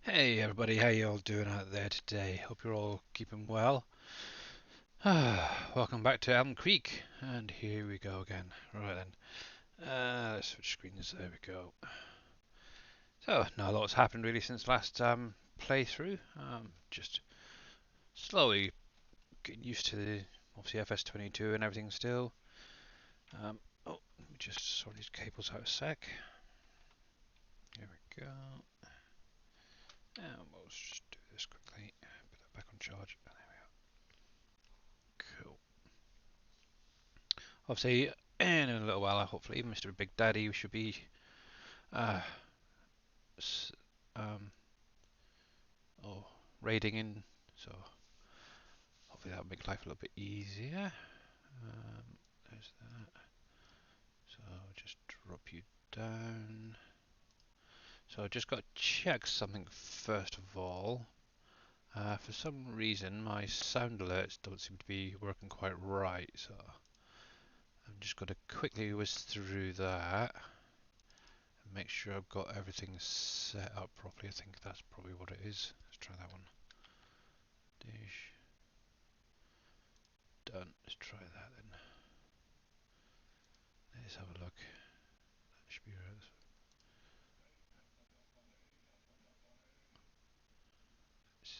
Hey everybody, how you all doing out there today? Hope you're all keeping well. Welcome back to Elmcreek, and here we go again. Right then, let's switch screens. There we go. So, not a lot's happened really since last playthrough. Just slowly getting used to the obviously FS22 and everything still. Oh, let me just sort these cables out a sec. There we go. And we'll just do this quickly. Put that back on charge. There we go. Cool. Obviously, in a little while, hopefully, Mr. Big Daddy should be uh, um, oh, raiding in, so hopefully that'll make life a little bit easier. There's that. So just drop you down. So I just got to check something first of all. For some reason, my sound alerts don't seem to be working quite right, so I'm just going to quickly whiz through that. Make sure I've got everything set up properly. I think that's probably what it is. Let's try that one. Dish. Done. Let's try that then. Let's have a look. That should be right. Let's see.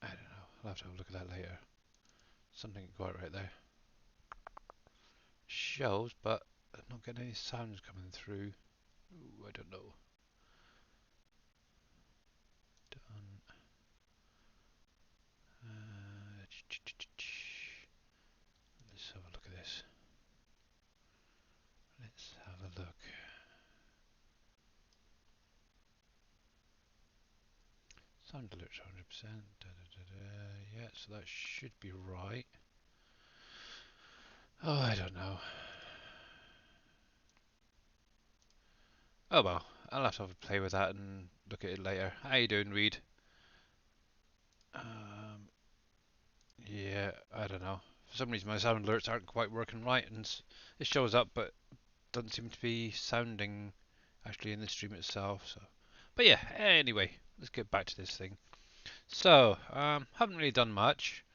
I don't know. I'll have to have a look at that later. Something quite right there. Shows, but I'm not getting any sounds coming through. Ooh, I don't know. Done. Let's have a look at this. Let's have a look. Sound alerts 100%. Da, da, da, da. Yeah, so that should be right. Oh, I don't know. Oh well, I'll have to have a play with that and look at it later. How you doing, Reed? Um, yeah, I don't know. For some reason my sound alerts aren't quite working right, and it shows up, but doesn't seem to be sounding actually in the stream itself. So, but yeah. Anyway, let's get back to this thing. So, haven't really done much.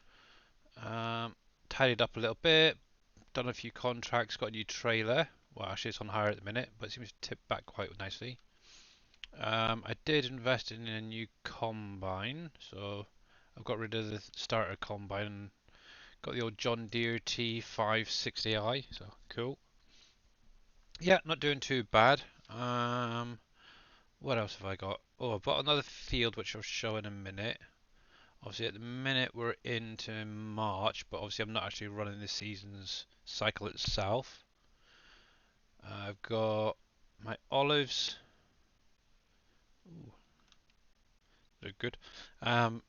Um, tidied up a little bit. Done a few contracts. Got a new trailer. Well, actually, it's on hire at the minute, but it seems to tip back quite nicely. I did invest in a new combine, so I've got rid of the starter combine and got the old John Deere T560i, so cool. Yeah, not doing too bad. What else have I got? Oh, I've got another field which I'll show in a minute. Obviously, at the minute we're into March, but obviously I'm not actually running the season's cycle itself. I've got my olives. Ooh, they're good. And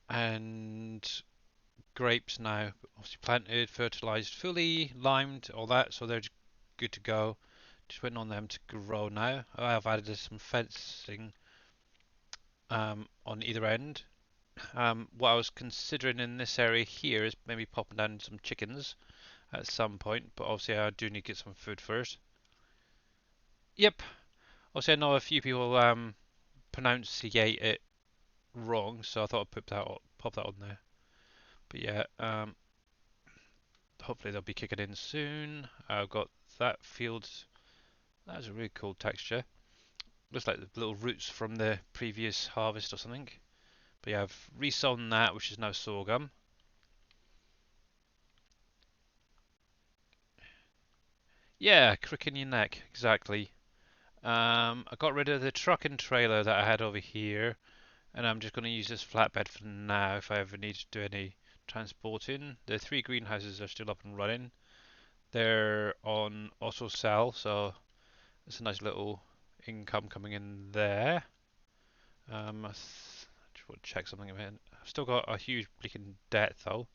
grapes now, obviously planted, fertilized, fully limed, all that, so they're good to go. Just waiting on them to grow now. I have added some fencing on either end. What I was considering in this area here is maybe popping down some chickens at some point, but obviously I do need to get some food first. Yep. Obviously I know a few people pronunciate it wrong, so I thought I'd pop that on there. But yeah, hopefully they'll be kicking in soon. I've got that field. That's a really cool texture. Looks like the little roots from the previous harvest or something. But yeah, I've resown that, which is now sorghum. Yeah, crick in your neck, exactly. I got rid of the truck and trailer that I had over here, and I'm just going to use this flatbed for now if I ever need to do any transporting. The three greenhouses are still up and running. They're on auto sell, so it's a nice little income coming in there. I just want to check something a minute. I've still got a huge bleaking debt though.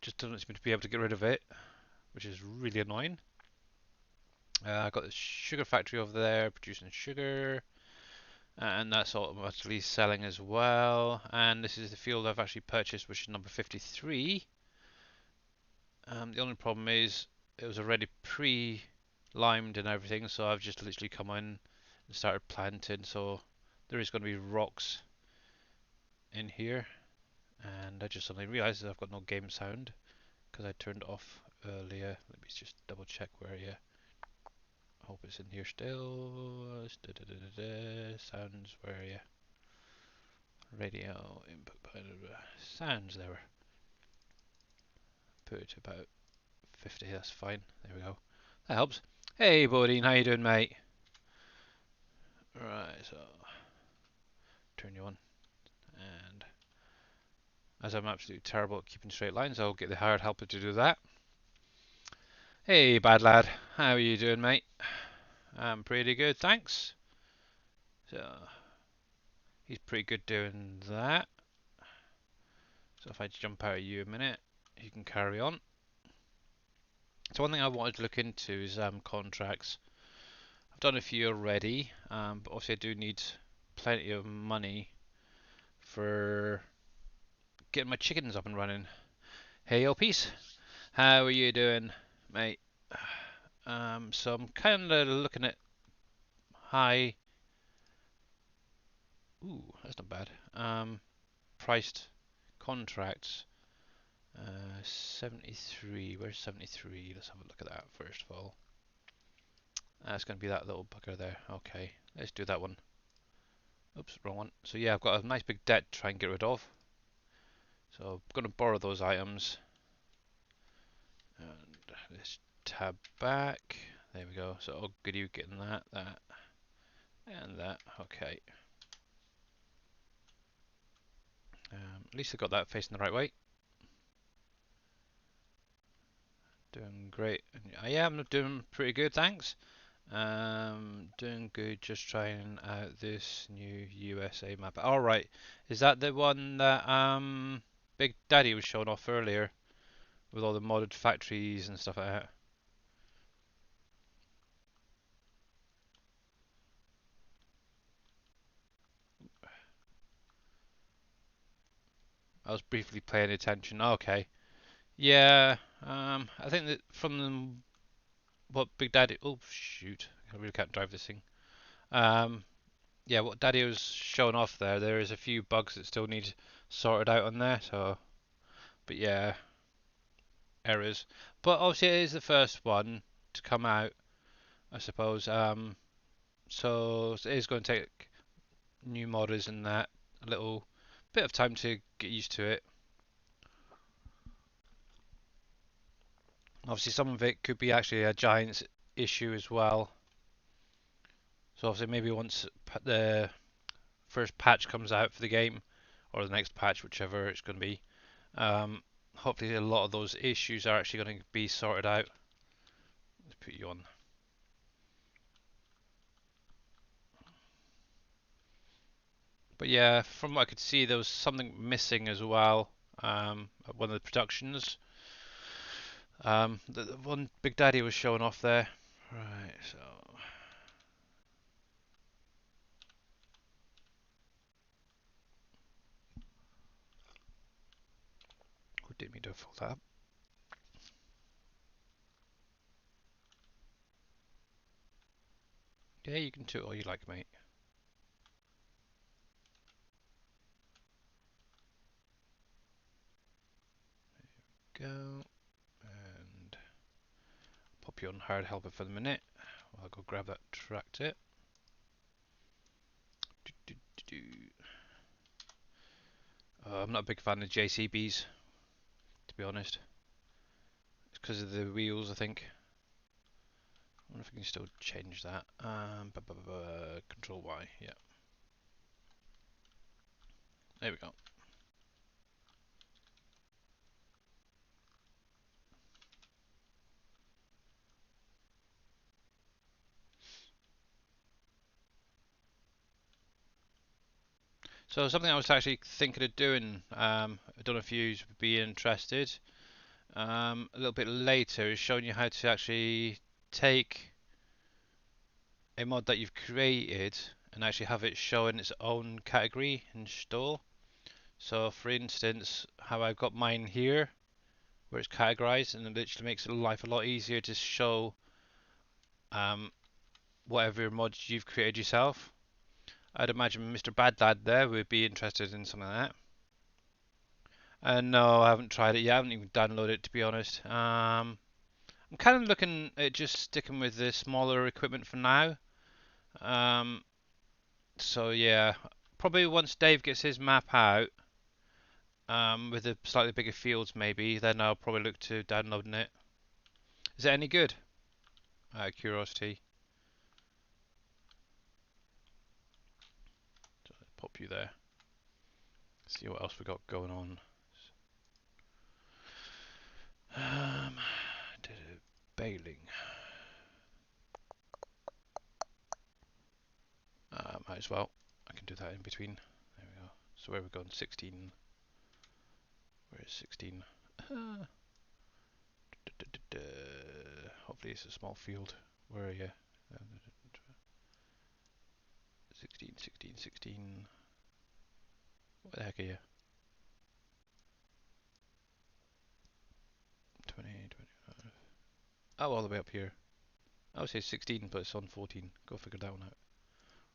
Just doesn't seem to be able to get rid of it, which is really annoying. I've got the sugar factory over there producing sugar, and that's automatically selling as well. And this is the field I've actually purchased, which is number 53. The only problem is it was already pre-limed and everything, so I've just literally come in and started planting. So there is going to be rocks in here, and I just suddenly realised that I've got no game sound because I turned it off earlier. Let me just double check where you. I hope it's in here still. Sounds where are you? Radio input sounds there. Put it to about 50. That's fine. There we go. That helps. Hey, Bodine, how you doing, mate? Right, so turn you on, and as I'm absolutely terrible at keeping straight lines, I'll get the hired helper to do that. Hey, bad lad, how are you doing, mate? I'm pretty good, thanks. So he's pretty good doing that. So if I jump out of you a minute, you can carry on. So one thing I wanted to look into is contracts. I've done a few already, but obviously I do need plenty of money for getting my chickens up and running. Hey, Oppies, how are you doing, mate? So I'm kind of looking at high. Ooh, that's not bad. Priced contracts. 73. Where's 73? Let's have a look at that first of all. That's going to be that little bugger there. Okay, let's do that one. Oops, wrong one. So yeah, I've got a nice big debt to try and get rid of. So I'm going to borrow those items. And let's tab back. There we go. So oh, good, you getting that, and that. Okay. At least I got that facing the right way. Doing great. I am doing pretty good, thanks. Doing good. Just trying out this new USA map. All right, is that the one that Big Daddy was showing off earlier with all the modded factories and stuff like that? I was briefly paying attention. Okay. Yeah. I think that from what Big Daddy. Oh shoot! I really can't drive this thing. Um, yeah, what Daddy was showing off there. There is a few bugs that still need sorted out on there. So, but yeah, errors. But obviously it is the first one to come out, I suppose. So it is going to take new modders and that a little bit of time to get used to it. Obviously, some of it could be actually a giant's issue as well. So obviously, maybe once the first patch comes out for the game, or the next patch, whichever it's going to be, hopefully a lot of those issues are actually going to be sorted out. Let's put you on. But yeah, from what I could see, there was something missing as well at one of the productions. The one Big Daddy was showing off there. Right, so who didn't mean to fold that up? Yeah, you can do all you like, mate. Go and pop you on hard helper for the minute. I'll go grab that tractor. Do, do, do, do. I'm not a big fan of JCBs, to be honest. It's because of the wheels, I think. I wonder if we can still change that. Control Y, yeah. There we go. So something I was actually thinking of doing, I don't know if you would be interested, a little bit later is showing you how to actually take a mod that you've created and actually have it show in its own category and store. So for instance, how I've got mine here where it's categorized, and it literally makes life a lot easier to show um, whatever mods you've created yourself. I'd imagine Mr. Bad Lad there would be interested in something like that. No, I haven't tried it yet. I haven't even downloaded it, to be honest. I'm kind of looking at just sticking with the smaller equipment for now. Um, so yeah, probably once Dave gets his map out, with the slightly bigger fields maybe, then I'll probably look to downloading it. Is it any good? Out of curiosity. So let's pop you there. See what else we got going on. Um, Bailing. Might as well. I can do that in between. There we go. So where are we going? 16. Where is 16? Hopefully it's a small field. Where are you? 16, 16, 16. What the heck are you? 20, 25. Oh, all the way up here. I would say 16, but it's on 14. Go figure that one out.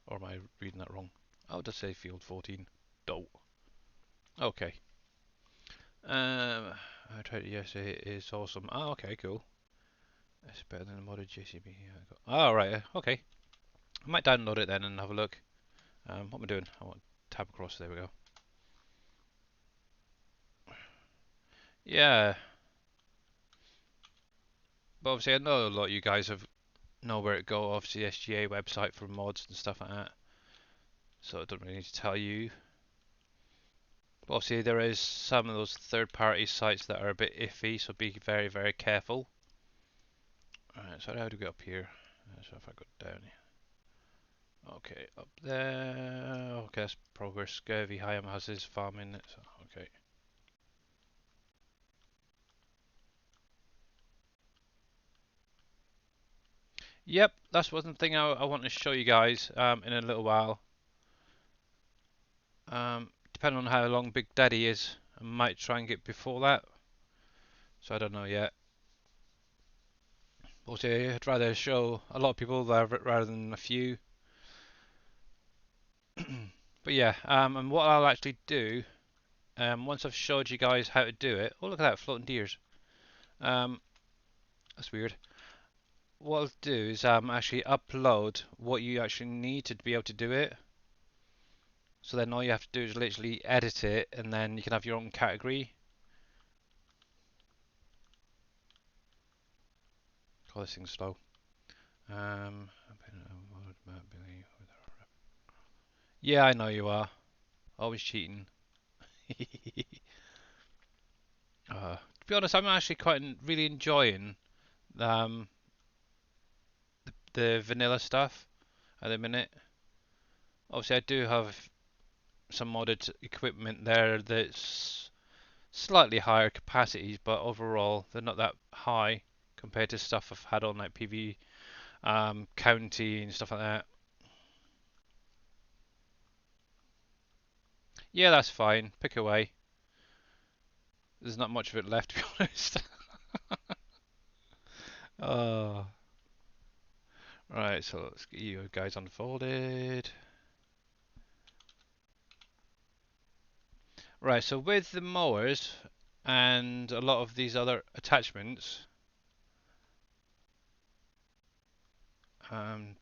Or am I reading that wrong? Oh, it does say field 14. Dope. Okay. I tried it yesterday. It is awesome. Oh, okay, cool. It's better than the modded JCB. Oh, right. Okay. I might download it then and have a look. What am I doing? I want to tab across. There we go. Yeah. But obviously, I know a lot of you guys know where to go. Obviously, the SGA website for mods and stuff like that. So I don't really need to tell you. But obviously, there is some of those third-party sites that are a bit iffy, so be very, very careful. Alright, so how do we get up here? So if I go down here. Okay, up there. Okay, that's probably where Scurvy Hyam has his farm in it. So, okay. Yep, that's one thing I want to show you guys in a little while. Depending on how long Big Daddy is, I might try and get before that. So I don't know yet. Also, I'd rather show a lot of people rather than a few. But yeah, and what I'll actually do, once I've showed you guys how to do it. Oh, look at that, floating deers. That's weird. What I'll do is actually upload what you actually need to be able to do it. So then all you have to do is literally edit it, and then you can have your own category. Oh, this thing's slow. Yeah, I know you are. Always cheating. To be honest, I'm actually quite really enjoying um, the vanilla stuff at the minute. Obviously, I do have some modded equipment there that's slightly higher capacities, but overall they're not that high compared to stuff I've had on like PV County and stuff like that. Yeah, that's fine. Pick away. There's not much of it left, to be honest. Oh. Right, so let's get you guys unfolded. Right, so with the mowers and a lot of these other attachments,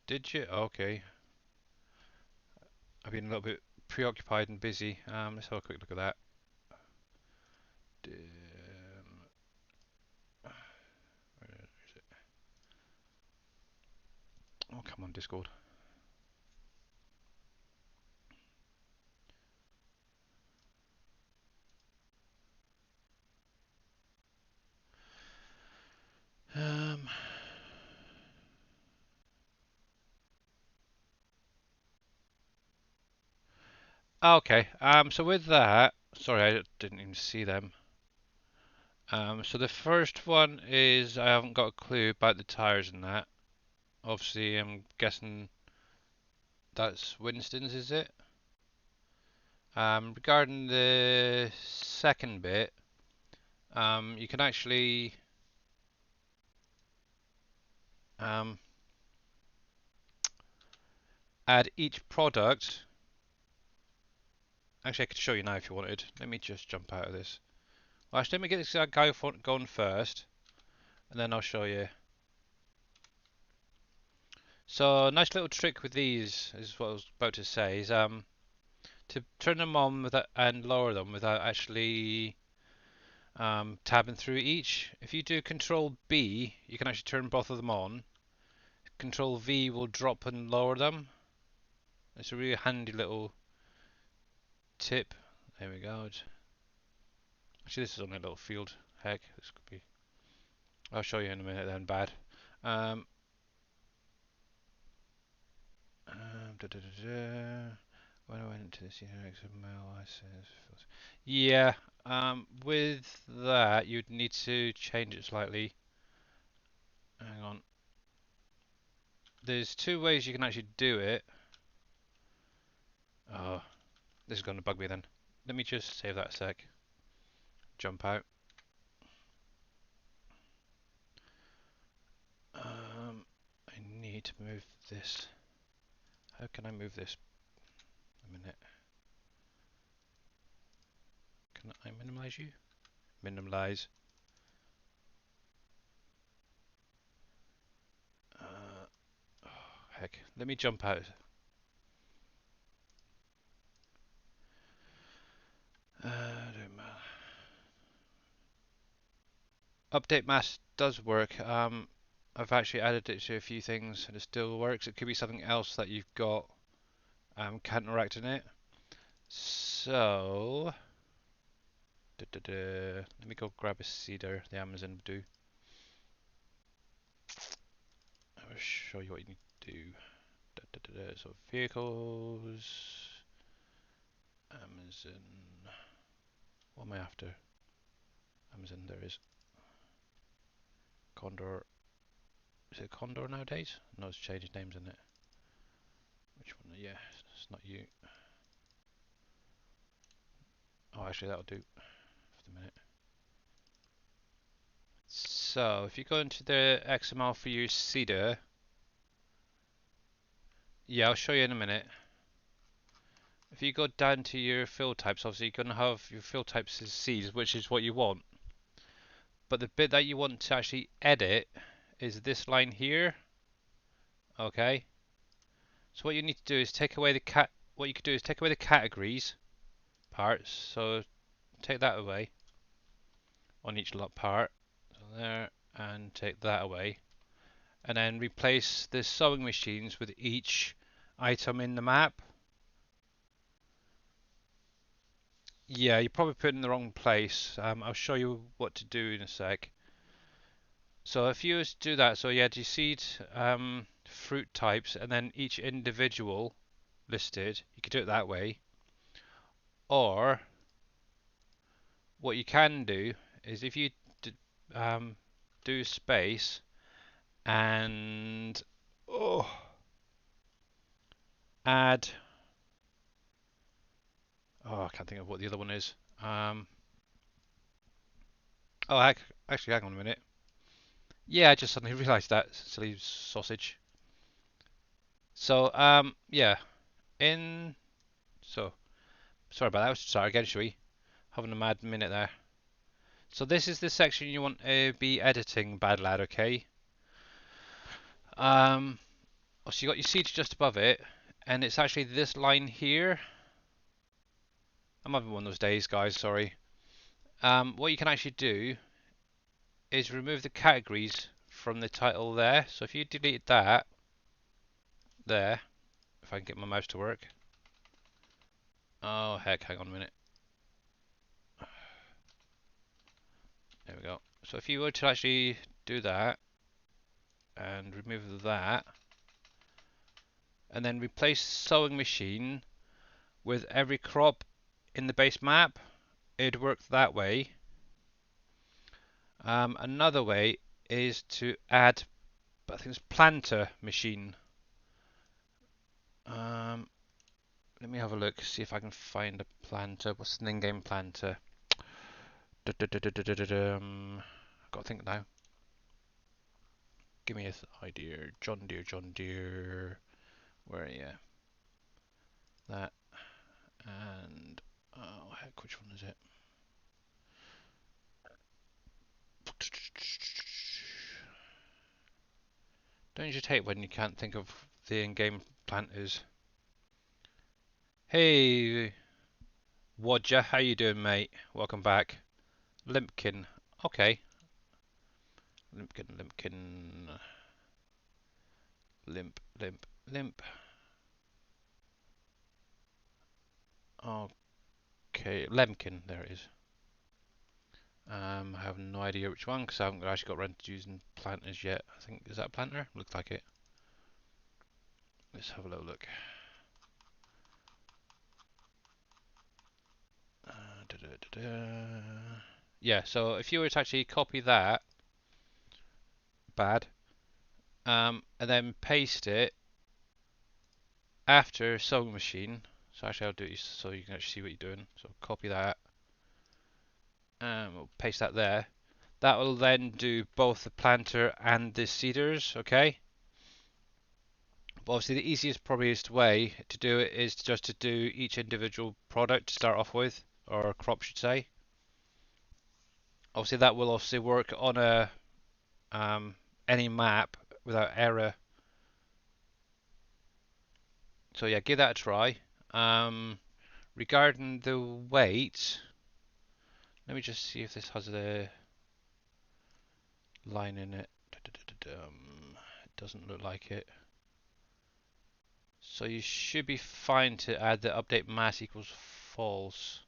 did you? Okay, I've been a little bit preoccupied and busy. Let's have a quick look at that. Where is it? Oh, come on, Discord. Um, okay, so with that, sorry, I didn't even see them. So the first one is I haven't got a clue about the tires and that. Obviously, I'm guessing that's Winston's, is it? Regarding the second bit, you can actually um, add each product. Actually, I could show you now if you wanted. Let me just jump out of this. Well, actually, let me get this guy going first, and then I'll show you. So, a nice little trick with these is what I was about to say is to turn them on without, and lower them without actually tabbing through each. If you do Control B, you can actually turn both of them on. Control V will drop and lower them. It's a really handy little tip. There we go. Actually, this is only a little field. Heck, this could be. I'll show you in a minute then. Bad. Um, da, da, da, da. When I went into this XML, I said, yeah. With that, you'd need to change it slightly. Hang on. There's two ways you can actually do it. Oh, this is going to bug me then. Let me just save that a sec. Jump out. I need to move this. How can I move this? A minute. Can I minimize you? Minimize. Oh, heck. Let me jump out. Don't matter. Update mask does work. I've actually added it to a few things and it still works. It could be something else that you've got counteracting it. So, let me go grab a cedar. The Amazon do. I will show you what you need to do. So vehicles, Amazon. What am I after? Amazon. There is Condor. Is it Condor nowadays? No, it's changed names in it. Which one? Yeah, it's not you. Oh, actually, that'll do for the minute. So, if you go into the XML for your Cedar, yeah, I'll show you in a minute. If you go down to your field types, obviously you're going to have your field types as seeds, which is what you want. But the bit that you want to actually edit is this line here. Okay. So what you need to do is take away the What you could do is take away the categories parts. So take that away on each lot part. So there, and take that away, and then replace the sewing machines with each item in the map. Yeah, you probably put it in the wrong place. I'll show you what to do in a sec. So if you was to do that, so yeah, do you see fruit types and then each individual listed? You could do it that way. Or what you can do is if you do space and add. Oh, I can't think of what the other one is. Oh, actually, hang on a minute. Yeah, I just suddenly realised that silly sausage. So, yeah, in so sorry about that. Let's start again, shall we? Having a mad minute there. So this is the section you want to be editing, bad lad. Okay. So you got your seeds just above it, and it's actually this line here. I'm having one of those days, guys. Sorry. What you can actually do is remove the categories from the title there. So if you delete that there, if I can get my mouse to work. Oh heck, hang on a minute. There we go. So if you were to actually do that and remove that and then replace sewing machine with every crop in the base map, it'd work that way. Another way is to add, I think it's planter machine. Let me have a look, see if I can find a planter. What's an in-game planter? Got to think now. Give me an idea. John Deere, John Deere. Where are you? That and oh heck, which one is it? Don't you just hate when you can't think of the in-game planters? Hey, Wodja, how you doing, mate? Welcome back. Limpkin. Okay. Limpkin. Limp. Okay, Lemkin, there it is. I have no idea which one because I haven't actually got around to using planters yet. I think, is that a planter? Looks like it. Let's have a little look. Yeah, so if you were to actually copy that, and then paste it after sewing machine. So actually I'll do it so you can actually see what you're doing. So copy that, and we'll paste that there. That will then do both the planter and the seeders, okay? But obviously the easiest, probably way to do it is just to do each individual product to start off with, or crop should say. Obviously that will obviously work on a any map without error. So yeah, give that a try. Regarding the weight, let me just see if this has a line in it. It doesn't look like it. So you should be fine to add the update mass equals false.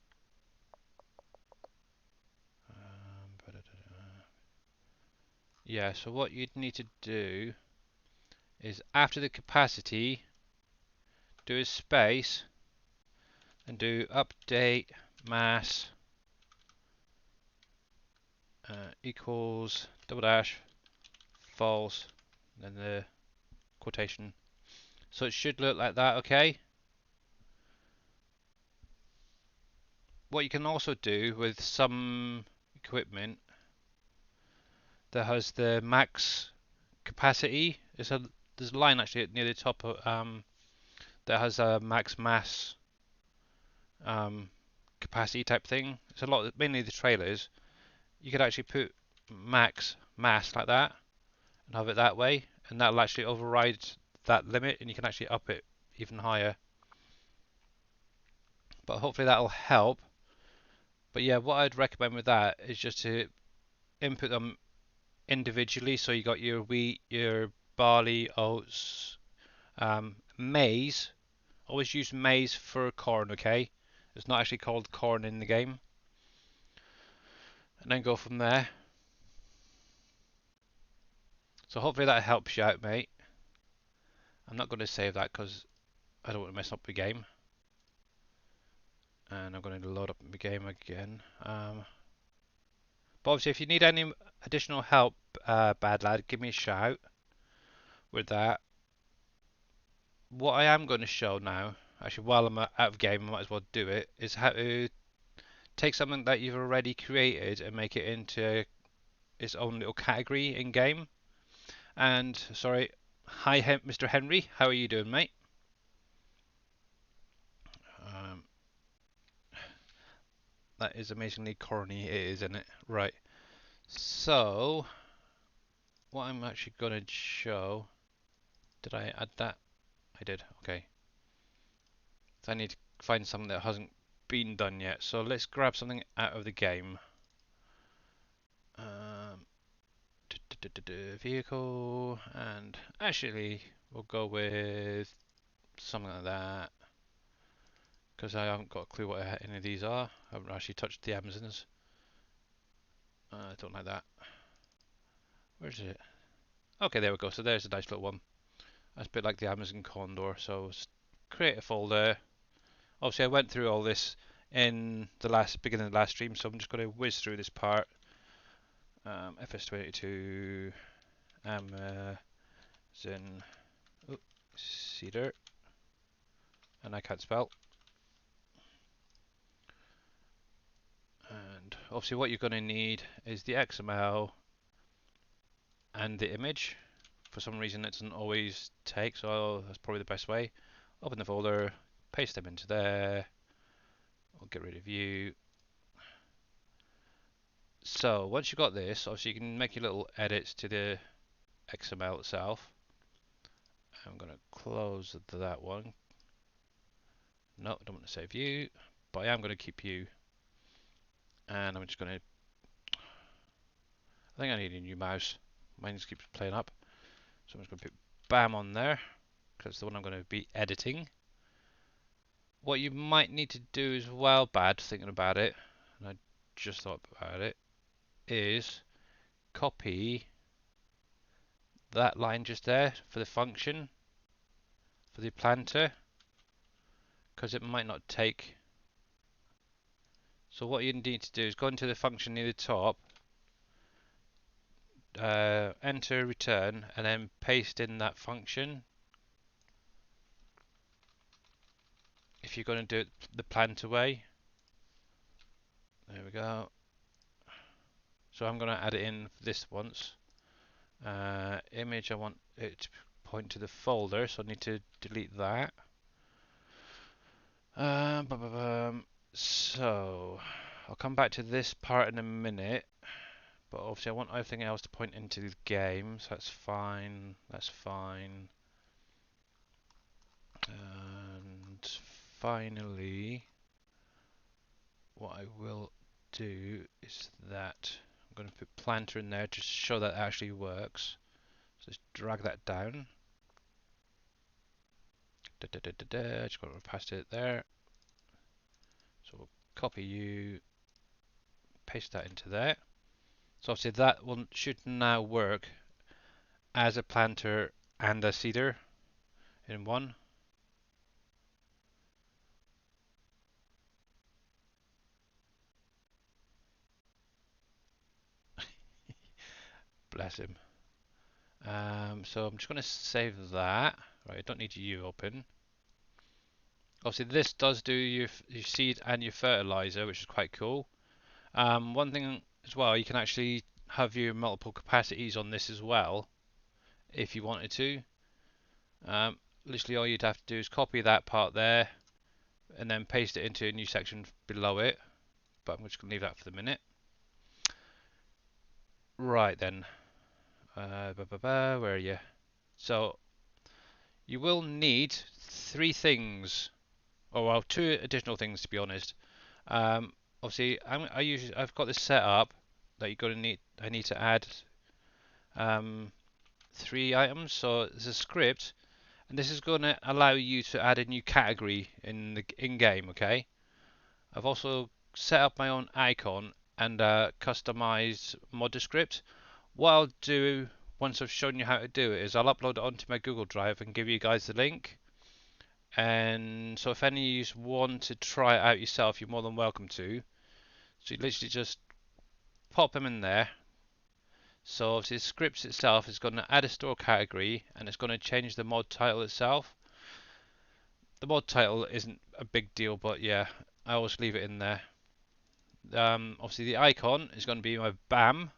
Yeah, so what you'd need to do is after the capacity, do a space and do update mass equals double dash false, then the quotation. So it should look like that, okay? What you can also do with some equipment that has the max capacity, there's a line actually near the top of, that has a max mass capacity type thing. It's a lot, mainly the trailers. You could actually put max mass like that and have it that way, and that'll actually override that limit, and you can actually up it even higher. But hopefully that'll help. But yeah, what I'd recommend with that is just to input them individually. So you got your wheat, your barley, oats, maize. Always use maize for corn, okay? It's not actually called corn in the game. And then go from there. So hopefully that helps you out, mate. I'm not going to save that because I don't want to mess up the game. And I'm going to load up the game again. But obviously if you need any additional help, bad lad, give me a shout with that. What I am going to show now, actually while I'm out of game, I might as well do it, is how to take something that you've already created and make it into its own little category in game. And sorry, hi Mr. Henry, how are you doing, mate? Um, that is amazingly corny, it is, isn't it? Right. So what I'm actually going to show, did I add that? I did. Okay. So I need to find something that hasn't been done yet. So let's grab something out of the game. Vehicle, and actually we'll go with something like that because I haven't got a clue what any of these are. I haven't actually touched the Amazons. I don't like that. Where's it? Okay, there we go. So there's a nice little one. That's a bit like the Amazon Condor. So create a folder. Obviously I went through all this in the beginning of the last stream, so I'm just going to whiz through this part. FS22 Amazon Cedar, and I can't spell. And obviously what you're going to need is the XML and the image. For some reason it doesn't always take, so that's probably the best way. Open the folder, paste them into there. I'll get rid of you. So once you've got this, obviously you can make your little edits to the XML itself. I'm going to close that one. No, I don't want to save you, but I am going to keep you. And I'm just going to, I think I need a new mouse. Mine just keeps playing up. So I'm just going to put BAM on there, because it's the one I'm going to be editing. What you might need to do as well, bad thinking about it, and I just thought about it, is copy that line just there for the function, for the planter, because it might not take. So what you need to do is go into the function near the top, enter return, and then paste in that function. If you're going to do it the planter way, there we go. So I'm going to add it in this once. Image, I want it to point to the folder, so I need to delete that. So I'll come back to this part in a minute, but obviously I want everything else to point into the game, so that's fine. That's fine. And finally, what I will do is that I'm going to put planter in there to show that it actually works. So just drag that down. Just got to paste it there. So we'll copy you, paste that into there. So obviously that one should now work as a planter and a seeder in one. Bless him. So I'm just going to save that. Right, I don't need you open. Obviously this does do your seed and your fertilizer, which is quite cool. One thing as well, you can actually have your multiple capacities on this as well, if you wanted to. Literally all you'd have to do is copy that part there, and then paste it into a new section below it. But I'm just going to leave that for the minute. Right then. Where are you? So you will need three things, or well, two additional things to be honest. Obviously, I've got this set up that I need to add three items. So there's a script, and this is going to allow you to add a new category in the in-game. Okay. I've also set up my own icon and customized mod script. What I'll do once I've shown you how to do it is I'll upload it onto my Google Drive and give you guys the link. And so if any of you want to try it out yourself, you're more than welcome to. So you literally just pop them in there. So obviously the script itself is going to add a store category, and it's going to change the mod title itself. The mod title isn't a big deal, but yeah, I always leave it in there. Obviously the icon is going to be my BAM.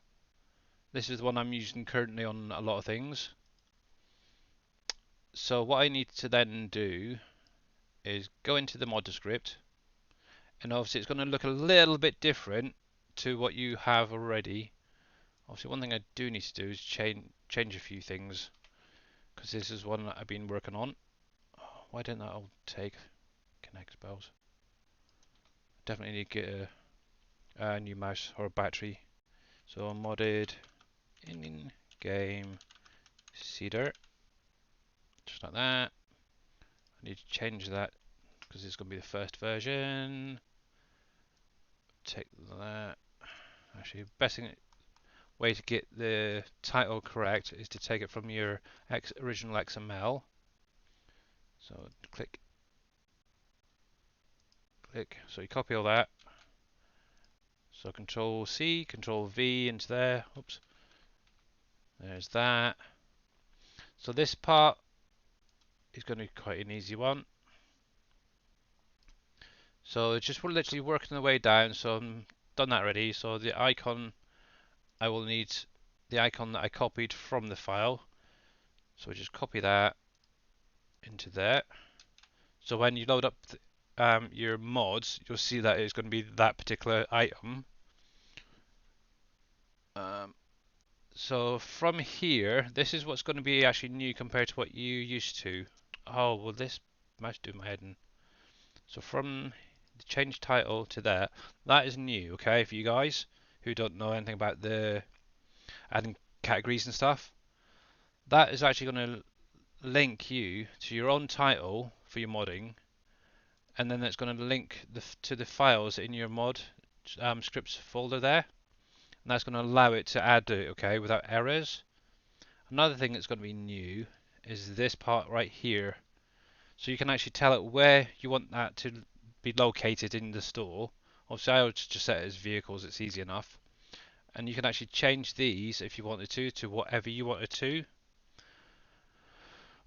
This is the one I'm using currently on a lot of things. So what I need to then do is go into the mod script, and obviously it's going to look a little bit different to what you have already. Obviously one thing I do need to do is change a few things, because this is one that I've been working on. Oh, why didn't that all take connect bells? Definitely need to get a new mouse or a battery. So modded in-game seeder, just like that. I need to change that because it's going to be the first version. Take that. Actually, best way to get the title correct is to take it from your original XML. So click. So you copy all that. So Control C, Control V into there. Oops. There's that. So this part is going to be quite an easy one. So it's just literally working the way down. So I'm done that already. So the icon, I will need the icon that I copied from the file. So we just copy that into there. So when you load up your mods, you'll see that it's going to be that particular item. So from here, this is what's going to be actually new compared to what you used to. Oh, well, this mouse do my head in. So from the change title to there, that is new, okay, for you guys who don't know anything about the adding categories and stuff. That is actually going to link you to your own title for your modding, and then it's going to link to the files in your mod scripts folder there, and that's going to allow it to add it, okay, without errors. Another thing that's going to be new is this part right here. So you can actually tell it where you want that to be located in the store. Obviously I would just set it as vehicles, it's easy enough. And you can actually change these if you wanted to whatever you wanted to.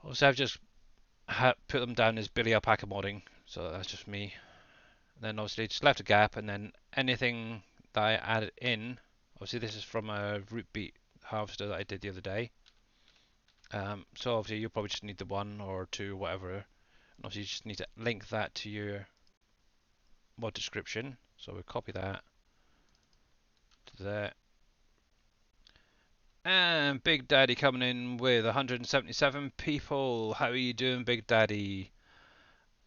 Obviously I've just put them down as Billy Alpaca modding, so that's just me. And then obviously just left a gap, and then anything that I added in, obviously this is from a root beet harvester that I did the other day. So obviously you'll probably just need the one or two, whatever. And obviously you just need to link that to your mod description. So we copy that to there. And Big Daddy coming in with 177 people. How are you doing, Big Daddy?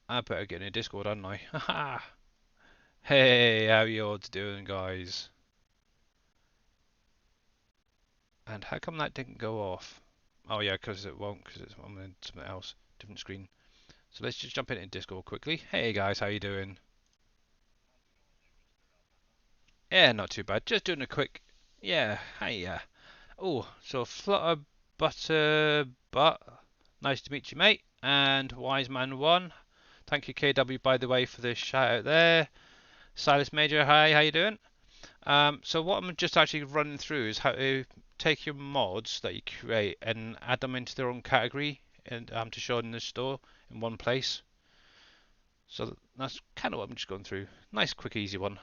I better get in a Discord, hadn't I? Haha. Hey, how you all doing, guys? And how come that didn't go off? Oh yeah, because it won't, because it's on something else, different screen. So let's just jump into Discord quickly. Hey guys, how you doing? Yeah, not too bad. Just doing a quick. Yeah, hiya. Oh, so Flutter Butter Butt. Nice to meet you, mate. And Wise Man One. Thank you, KW, by the way, for the shout out there. Silas Major, hi, how you doing? So what I'm just actually running through is how to take your mods that you create and add them into their own category and to show in the store in one place. So that's kind of what I'm just going through. Nice, quick, easy one.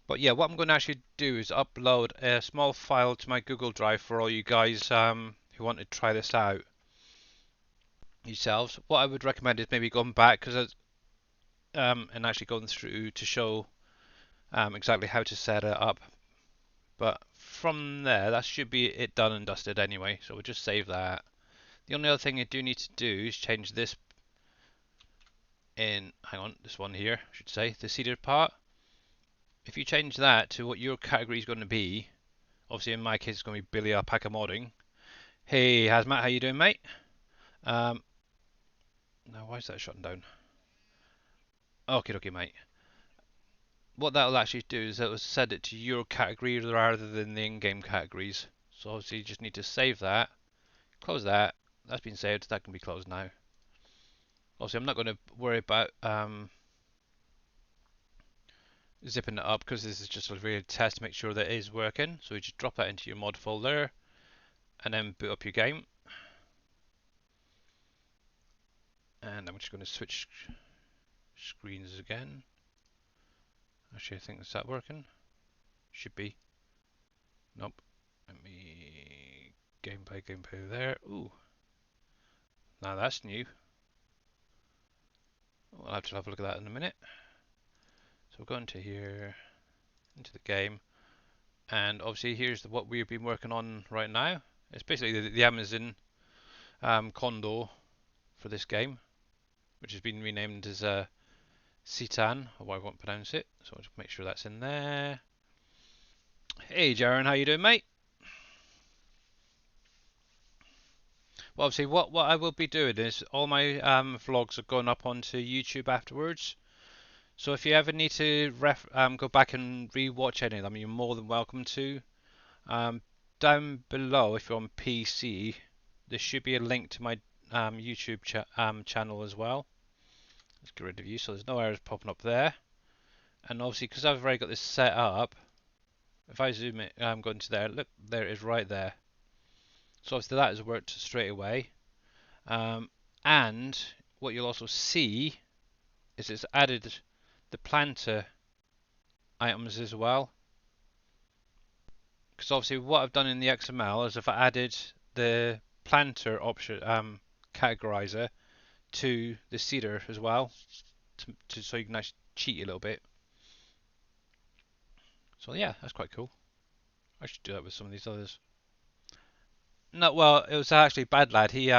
But yeah, what I'm going to actually do is upload a small file to my Google Drive for all you guys who want to try this out yourselves. What I would recommend is maybe going back and actually going through to show exactly how to set it up. But from there, that should be it done and dusted anyway. So we'll just save that. The only other thing you do need to do is change this in, hang on, this one here, I should say, the seeded part. If you change that to what your category is going to be, obviously in my case it's going to be Billy Alpaca Modding. Hey Hazmat, how you doing, mate? Now why is that shutting down? Okay, mate. What that'll actually do is it'll set it to your category rather than the in-game categories. So obviously you just need to save that, close that. That's been saved. That can be closed now. Obviously I'm not going to worry about zipping it up because this is just a real test to make sure that it is working. So you just drop that into your mod folder and then boot up your game. And I'm just going to switch screens again. Actually, I think is that working? Should be. Nope. Let me gameplay there. Ooh. Now that's new. We'll have to have a look at that in a minute. So we'll go into here, into the game, and obviously here's what we've been working on right now. It's basically the Amazon condo for this game, which has been renamed as Citan, or I won't pronounce it. So I'll just make sure that's in there. Hey Jaron, how you doing, mate? Well, obviously, what I will be doing is all my vlogs are going up onto YouTube afterwards. So if you ever need to go back and re-watch any of them, you're more than welcome to. Down below, if you're on PC, there should be a link to my YouTube channel as well. Let's get rid of you, so there's no errors popping up there. And obviously, because I've already got this set up, if I zoom it, go into there, look, there it is right there. So obviously that has worked straight away. And what you'll also see is it's added the planter items as well. Because obviously what I've done in the XML is I've added the planter option categorizer to the seeder as well, so you can actually cheat a little bit. So yeah, that's quite cool. I should do that with some of these others. No, well, it was actually Bad Lad. He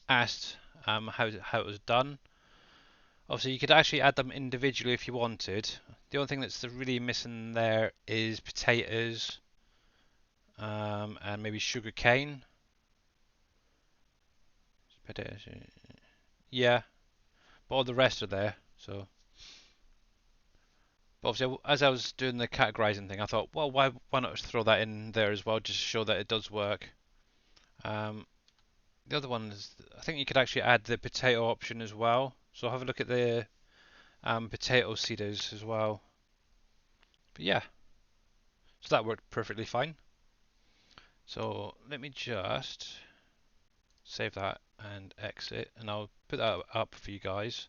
asked how it was done. Obviously, you could actually add them individually if you wanted. The only thing that's really missing there is potatoes and maybe sugar cane. Potatoes, yeah, but all the rest are there. So, but obviously, as I was doing the categorizing thing, I thought, well, why not just throw that in there as well, just to show that it does work. The other one is, I think you could actually add the potato option as well. So have a look at the potato seeders as well. But yeah, so that worked perfectly fine. So let me just save that and exit, and I'll put that up for you guys.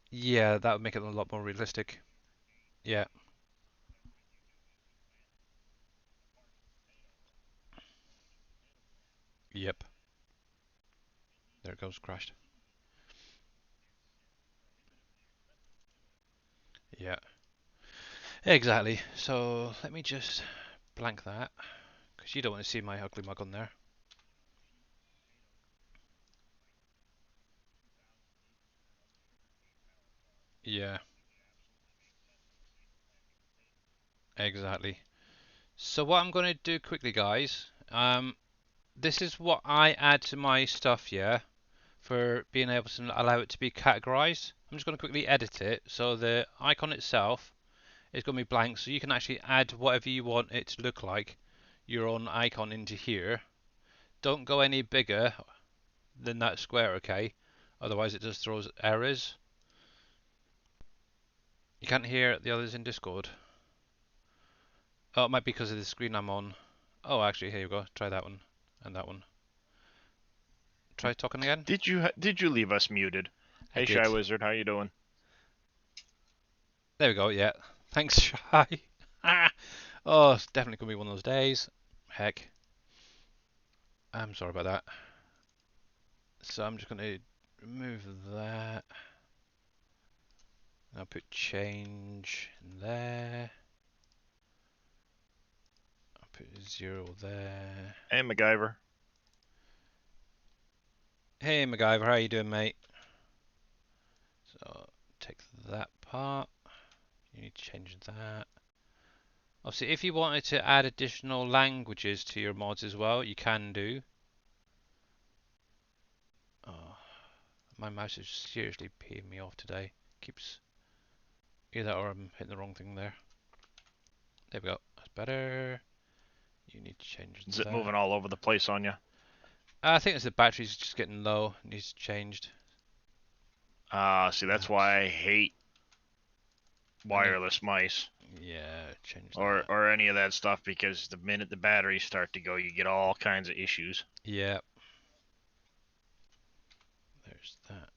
Yeah, that would make it a lot more realistic. Yeah, yep. There it goes, crashed. Yeah, exactly. So let me just blank that, because you don't want to see my ugly mug on there. Yeah, exactly. So what I'm going to do quickly, guys, this is what I add to my stuff here for being able to allow it to be categorized. I'm just going to quickly edit it so the icon itself is going to be blank, so you can actually add whatever you want it to look like, your own icon, into here. Don't go any bigger than that square, okay? Otherwise it just throws errors. You can't hear the others in Discord. Oh, it might be because of the screen I'm on. Oh, actually, here you go. Try that one and that one. Try talking again. Did you leave us muted? I Hey, Shy did. Wizard, how you doing? There we go. Yeah. Thanks, Shy. Oh, it's definitely gonna be one of those days. Heck. I'm sorry about that. So I'm just gonna remove that. I'll put change in there. I'll put 0 there. Hey, MacGyver. Hey MacGyver, how you doing, mate? So take that part. You need to change that. Obviously, if you wanted to add additional languages to your mods as well, you can do. Oh, my mouse is seriously peeing me off today. Keeps either that or I'm hitting the wrong thing there. There we go. That's better. You need to change Is it that. moving all over the place on you? I think it's the battery's just getting low. It needs changed. See, that's That's why I hate and it, wireless mice yeah, change or that. or any of that stuff because the minute the batteries start to go, you get all kinds of issues. Yeah, there's that.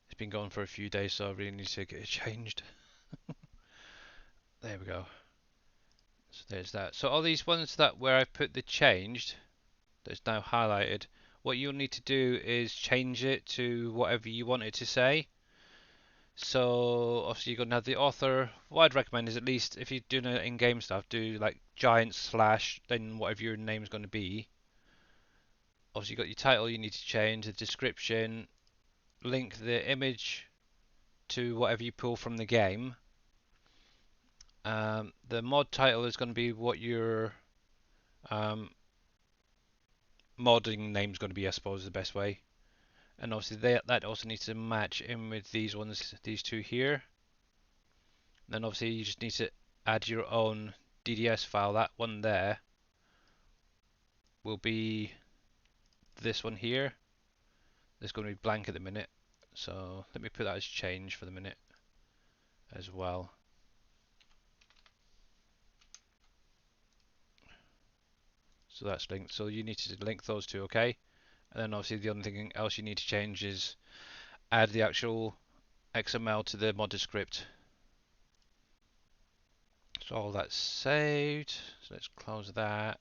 It's been going for a few days, so I really need to get it changed. There we go. So there's that. So all these ones that where I've put the changed, that's now highlighted, what you'll need to do is change it to whatever you want it to say. So obviously you're gonna have the author. What I'd recommend is at least if you're doing it in-game stuff, do like giant slash, then whatever your name's going to be. Obviously you've got your title you need to change, the description, link the image to whatever you pull from the game. The mod title is going to be what your um, modding name's going to be, I suppose, is the best way. And obviously that also needs to match in with these ones, these two here. Then obviously you just need to add your own DDS file. That one there will be this one here. It's going to be blank at the minute. So let me put that as change for the minute as well. So that's linked. So you need to link those two, okay? And then obviously the only thing else you need to change is add the actual XML to the modded script. So all that's saved. So let's close that.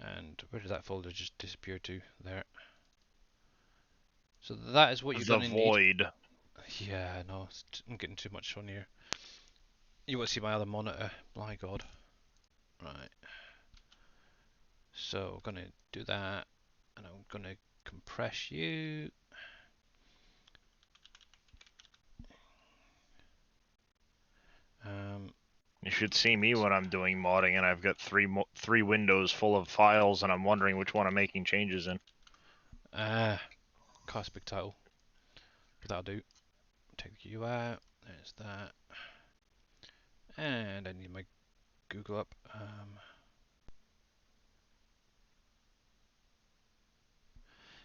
And where did that folder just disappear to? There. So that is what you're The going to need. void. Yeah, no, I'm getting too much on here. You want to see my other monitor? My God. Right. So I'm going to do that. And I'm going to compress you. Um, You should see me when I'm doing modding, and I've got three windows full of files, and I'm wondering which one I'm making changes in. Cast big title. But that'll do. Take the U out. There's that. And I need my Google up.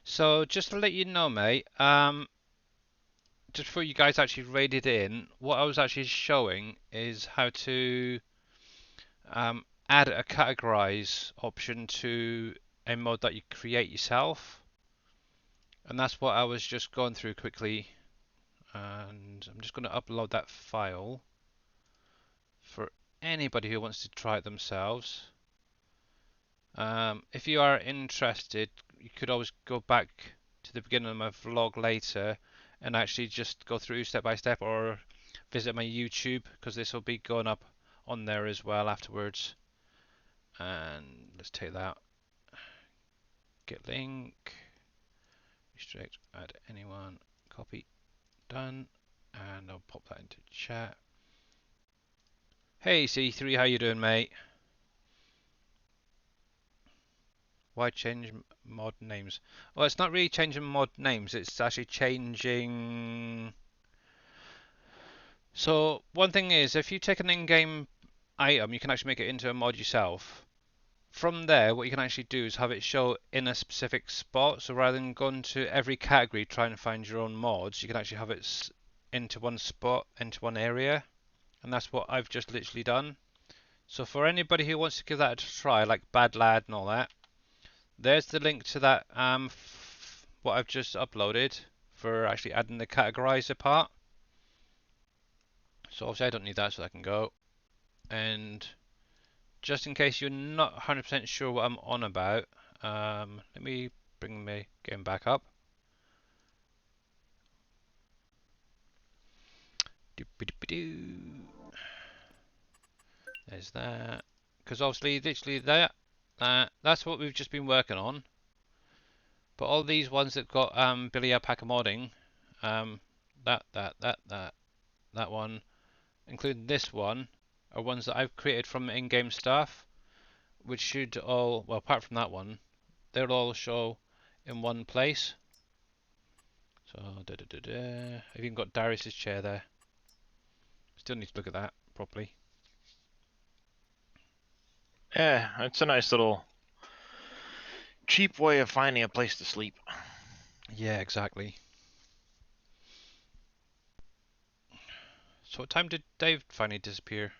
So just to let you know, mate, just before you guys actually raided in, what I was actually showing is how to add a categorize option to a mod that you create yourself. And that's what I was just going through quickly. And I'm just going to upload that file for anybody who wants to try it themselves. If you are interested, you could always go back to the beginning of my vlog later and actually just go through step by step, or visit my YouTube, because this will be going up on there as well afterwards. And let's take that, get link, restrict, add anyone, copy, done, and I'll pop that into chat. Hey C3, how you doing, mate? Why change mod names? Well, it's not really changing mod names, it's actually changing. So one thing is, if you take an in-game item, you can actually make it into a mod yourself. From there, what you can actually do is have it show in a specific spot. So rather than going to every category trying to find your own mods, you can actually have it into one spot, into one area. And that's what I've just literally done. So for anybody who wants to give that a try, like Bad Lad and all that, there's the link to that what I've just uploaded for actually adding the categorizer part. So obviously I don't need that, so I can go. And just in case you're not 100% sure what I'm on about, let me bring my game back up. There's that. Because obviously, literally that's what we've just been working on. But all these ones that got Billy Alpaca modding, that one, including this one, are ones that I've created from in-game stuff, which should all, well, apart from that one, they'll all show in one place. So, I've even got Darius's chair there. Still need to look at that properly. Yeah, it's a nice little cheap way of finding a place to sleep. Yeah, exactly. So what time did Dave finally disappear?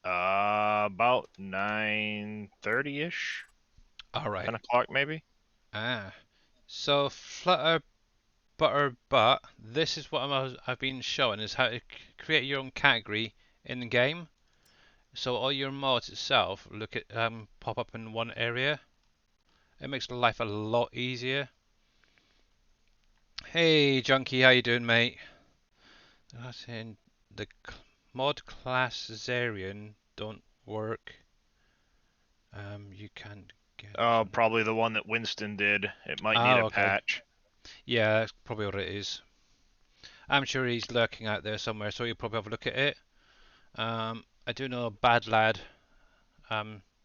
About 9:30ish, Alright. 10 o'clock maybe. So Flutter Butter Butt, this is what I've been showing, is how to create your own category in the game. So all your mods itself pop up in one area. It makes life a lot easier. Hey Junkie, how you doing, mate? That's in the mod class Zarian don't work. You can't get some. Probably the one that Winston did. It might need Oh, a okay. patch. Yeah, that's probably what it is. I'm sure he's lurking out there somewhere, so you'll probably have a look at it. I do know a Bad Lad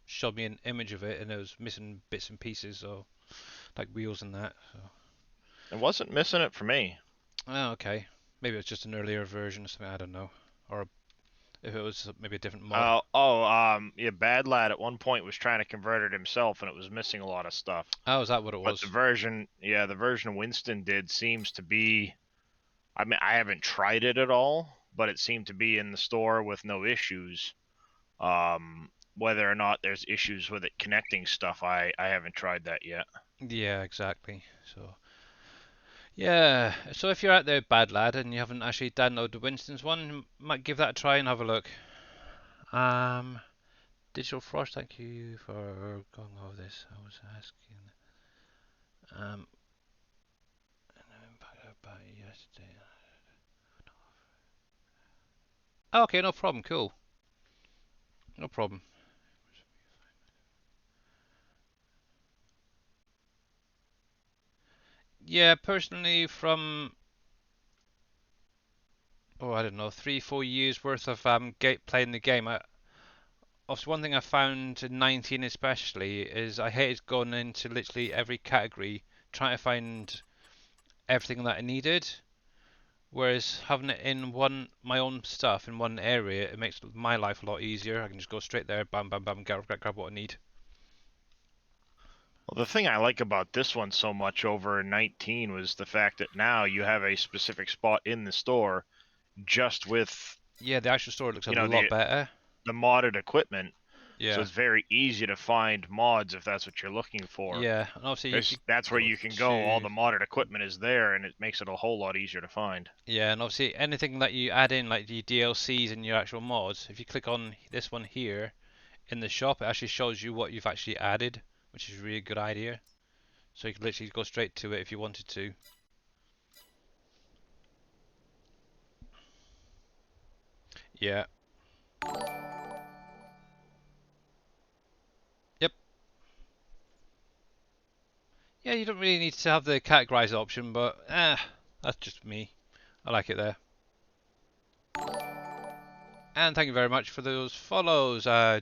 showed me an image of it, and it was missing bits and pieces, so like wheels and that. So. It wasn't missing it for me. Oh, okay. Maybe it's just an earlier version or something. I don't know. Or if it was maybe a different mod. Yeah, Bad Lad at one point was trying to convert it himself, and it was missing a lot of stuff. Oh, is that what it But was? the version Winston did seems to be. I mean, I haven't tried it at all, but it seemed to be in the store with no issues. whether or not there's issues with it connecting stuff, I haven't tried that yet. Yeah, exactly. So yeah, so if you're out there, bad lad, and you haven't actually downloaded Winston's one, you might give that a try and have a look. Digital Frost, thank you for going over this. I was asking. Um, about yesterday. Okay, no problem. Cool. No problem. Yeah, personally, from I don't know, 3, 4 years worth of playing the game. Obviously, one thing I found in 19 especially is I hated going into literally every category trying to find everything that I needed. Whereas having it in my own stuff in one area, it makes my life a lot easier. I can just go straight there, bam, bam, bam, grab what I need. Well, the thing I like about this one so much over 19 was the fact that now you have a specific spot in the store just with, Yeah, the actual store looks a you know, lot the better. the modded equipment. So Yeah, it's very easy to find mods if that's what you're looking for. yeah, and obviously if you That's where go you can go. All to the modded equipment is there, and it makes it a whole lot easier to find. yeah, and obviously anything that you add in, like the DLCs and your actual mods, if you click on this one here in the shop, it actually shows you what you've actually added, which is a really good idea. So you can literally go straight to it if you wanted to. Yeah. Yep. Yeah, you don't really need to have the categorize option, but that's just me. I like it there. And thank you very much for those follows, JPM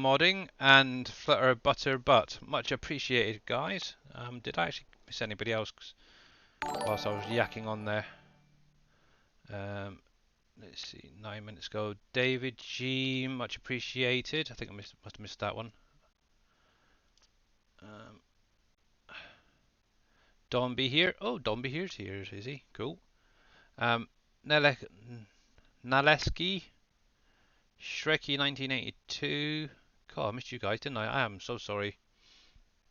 Modding and Flutter Butter Butt. Much appreciated, guys. Did I actually miss anybody else whilst I was yakking on there? Um, let's see, 9 minutes ago. David G, much appreciated. I think I must have missed that one. Um, Don B here. Oh, Don B here's here, is he? Cool. Um, Naleski, Shrekky 1982. God, I missed you guys, didn't I? I am so sorry.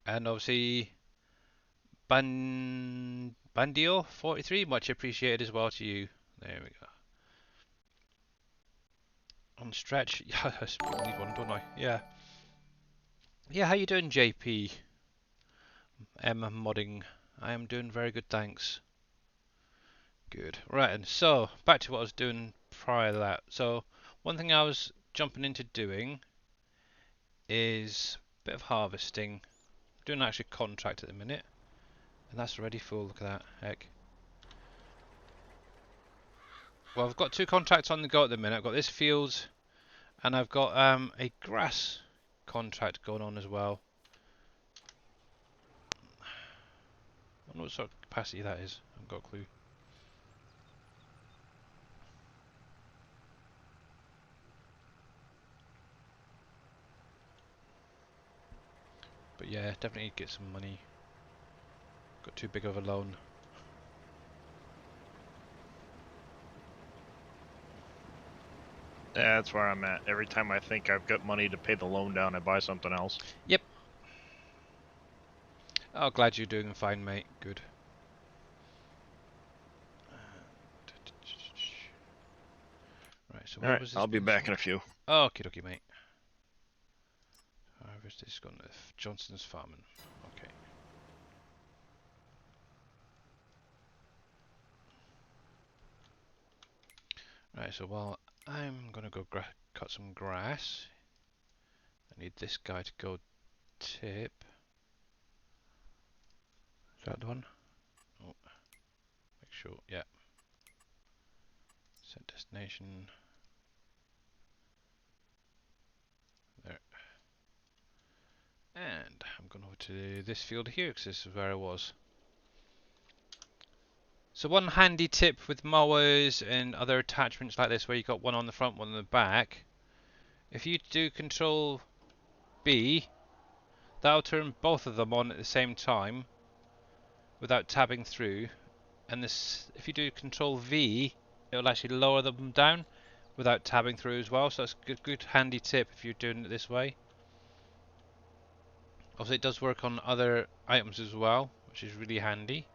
And obviously, Bandio 43, much appreciated as well to you. There we go. On stretch, yeah, I need one, don't I? Yeah. Yeah, how you doing, JP? Modding. I am doing very good, thanks. Good. Right, and so back to what I was doing prior to that. So one thing I was jumping into doing is a bit of harvesting. I'm doing an actual contract at the minute, and that's already full. Look at that, heck. Well, I've got 2 contracts on the go at the minute. I've got this field, and I've got a grass contract going on as well. I don't know what sort of capacity that is. I haven't got a clue. But yeah, definitely get some money. Got too big of a loan. Yeah, that's where I'm at. Every time I think I've got money to pay the loan down, I buy something else. Yep. Oh, glad you're doing fine, mate. Good. Right, so All where right, was this I'll be being back sold? in a few. Oh, okie dokie, mate. Harvest is going to Johnson's Farming. Okay. Right, so while I'm going to go cut some grass, I need this guy to go tip. Is that the one? Oh, make sure. Yeah. Set destination. There. And I'm going over to this field here because this is where I was. So one handy tip with mowers and other attachments like this where you've got one on the front, one on the back. If you do Control B, that'll turn both of them on at the same time without tabbing through. And this, if you do Control V, it will actually lower them down. without tabbing through as well. So that's a good handy tip if you're doing it this way. Obviously, it does work on other items as well, which is really handy.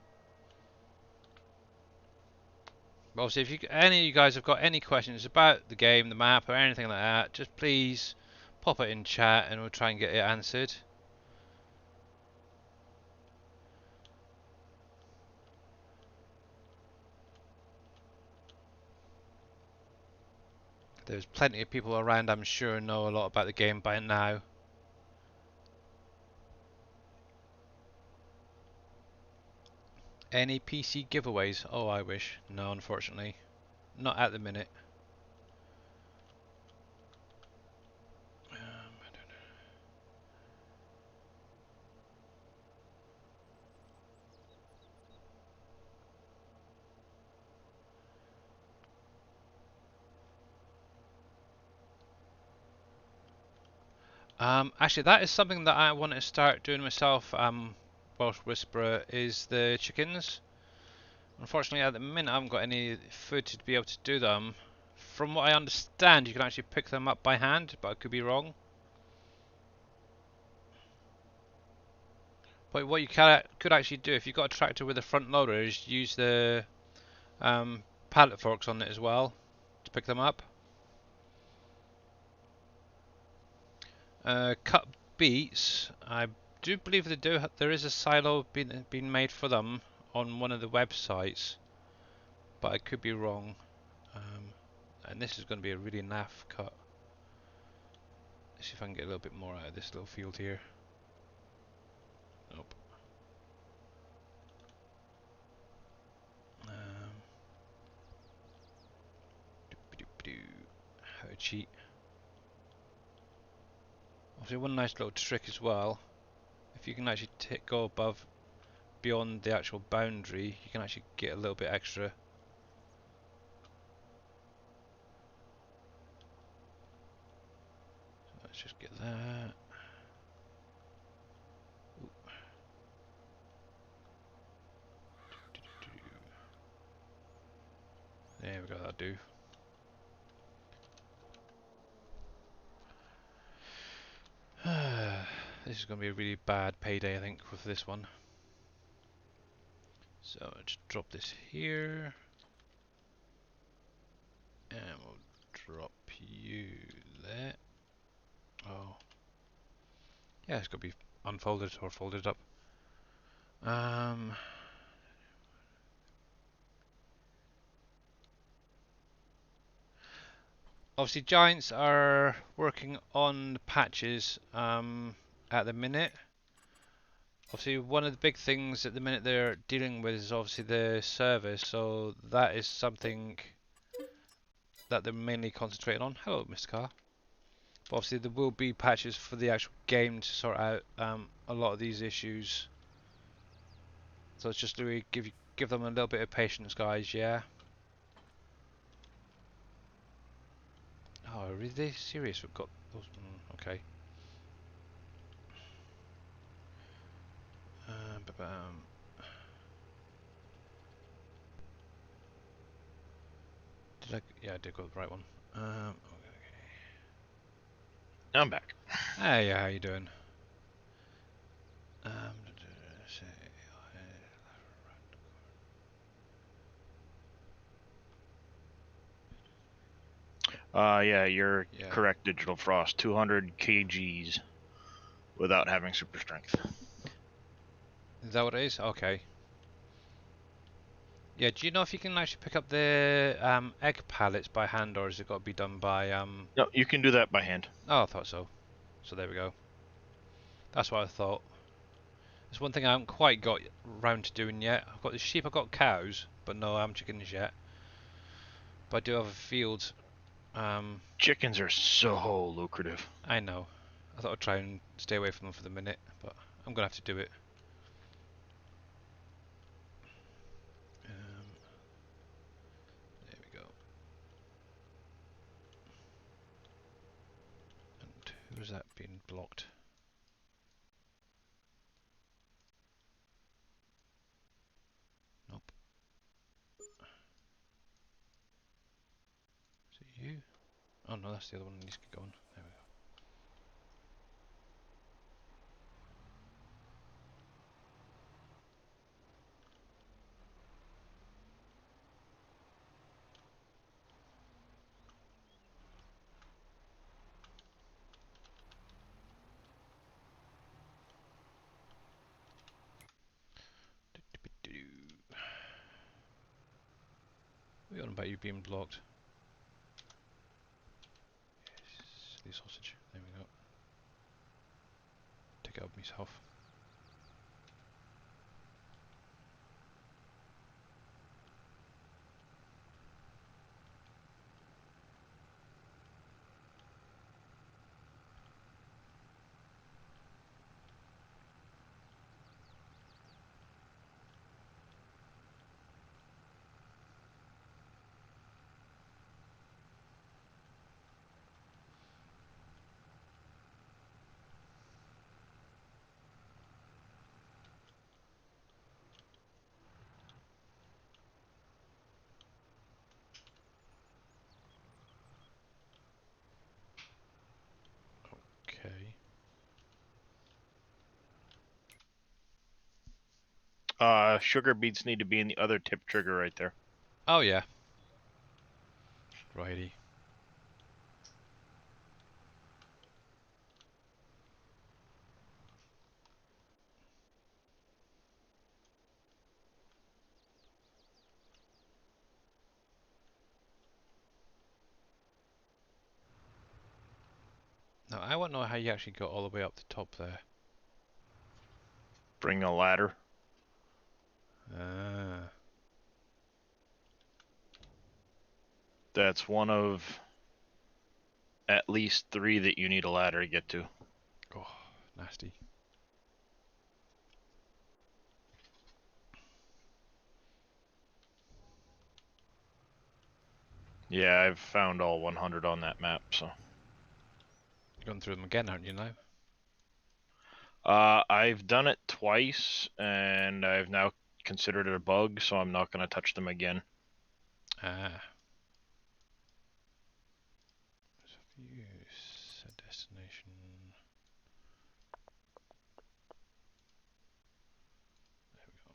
But obviously, if any of you guys have got any questions about the game, the map, or anything like that, just please pop it in chat and we'll try and get it answered. There's plenty of people around, I'm sure, know a lot about the game by now. Any PC giveaways? Oh, I wish. No, unfortunately. Not at the minute. I don't know. Actually, that is something that I want to start doing myself, Welsh Whisperer, is the chickens. Unfortunately, at the minute, I haven't got any food to be able to do them. From what I understand, you can actually pick them up by hand, but I could be wrong. But what you could actually do, if you've got a tractor with a front loader, is use the pallet forks on it as well to pick them up. Cut beets, I do believe there is a silo being made for them on one of the websites, but I could be wrong. And this is going to be a really naff cut. Let's see if I can get a little bit more out of this little field here. Nope. How to cheat. Obviously, one nice little trick as well. If you can actually go above, beyond the actual boundary, you can actually get a little bit extra. So let's just get that. There we go, that'll do. This is going to be a really bad payday, I think, with this one. So I'll just drop this here. And we'll drop you there. Oh. Yeah, it's got to be unfolded or folded up. Obviously, Giants are working on patches at the minute. Obviously, one of the big things at the minute they're dealing with is obviously the service, so that is something that they're mainly concentrating on. Hello, Mr. Carr. But obviously, there will be patches for the actual game to sort out a lot of these issues. So it's just really give them a little bit of patience, guys. Yeah. Oh, are they serious? We've got those. Okay. Did I? Yeah, I did go the right one. I'm back. Hey, how you doing? Yeah, you're Yeah. correct, Digital Frost. 200 kgs without having super strength. Is that what it is? Okay. Yeah, do you know if you can actually pick up the egg pallets by hand, or has it got to be done by No, you can do that by hand. Oh, I thought so. So there we go. That's what I thought. It's one thing I haven't quite got round to doing yet. I've got the sheep, I've got cows, but no, I haven't chickens yet. But I do have a field. Chickens are so lucrative. I know. I thought I'd try and stay away from them for the minute, but I'm gonna have to do it. There we go. And who's that being blocked? Nope. Is it you? Oh no, that's the other one that needs to get going. There we go. What are you on about you being blocked? Silly sausage. There we go. Take it up myself. Okay. Sugar beets need to be in the other tip trigger right there. Oh yeah. Righty. Now I want to know how you actually got all the way up the top there. Bring a ladder. Ah. That's one of at least 3 that you need a ladder to get to. Oh, nasty. Yeah, I've found all 100 on that map, so. You're going through them again, aren't you now? I've done it twice, and I've now considered it a bug, so I'm not going to touch them again. Ah. View, set destination. There we go.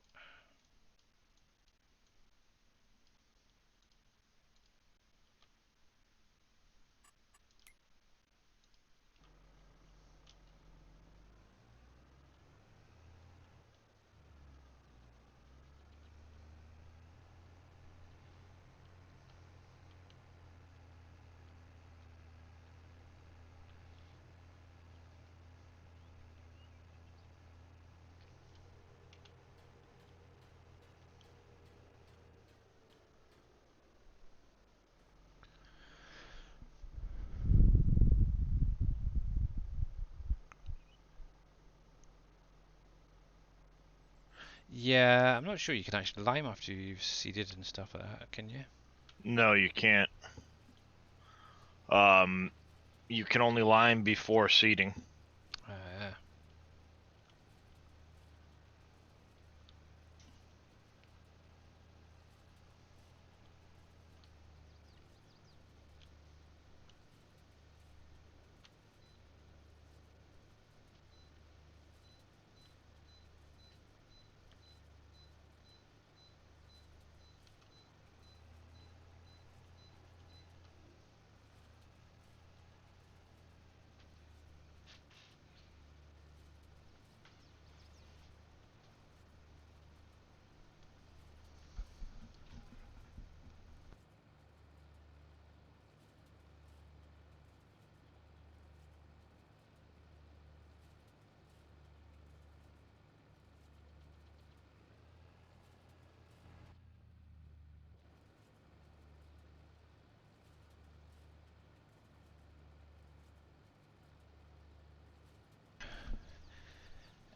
Yeah, I'm not sure you can actually lime after you've seeded and stuff like that, can you? No, you can't. Um, you can only lime before seeding. Yeah.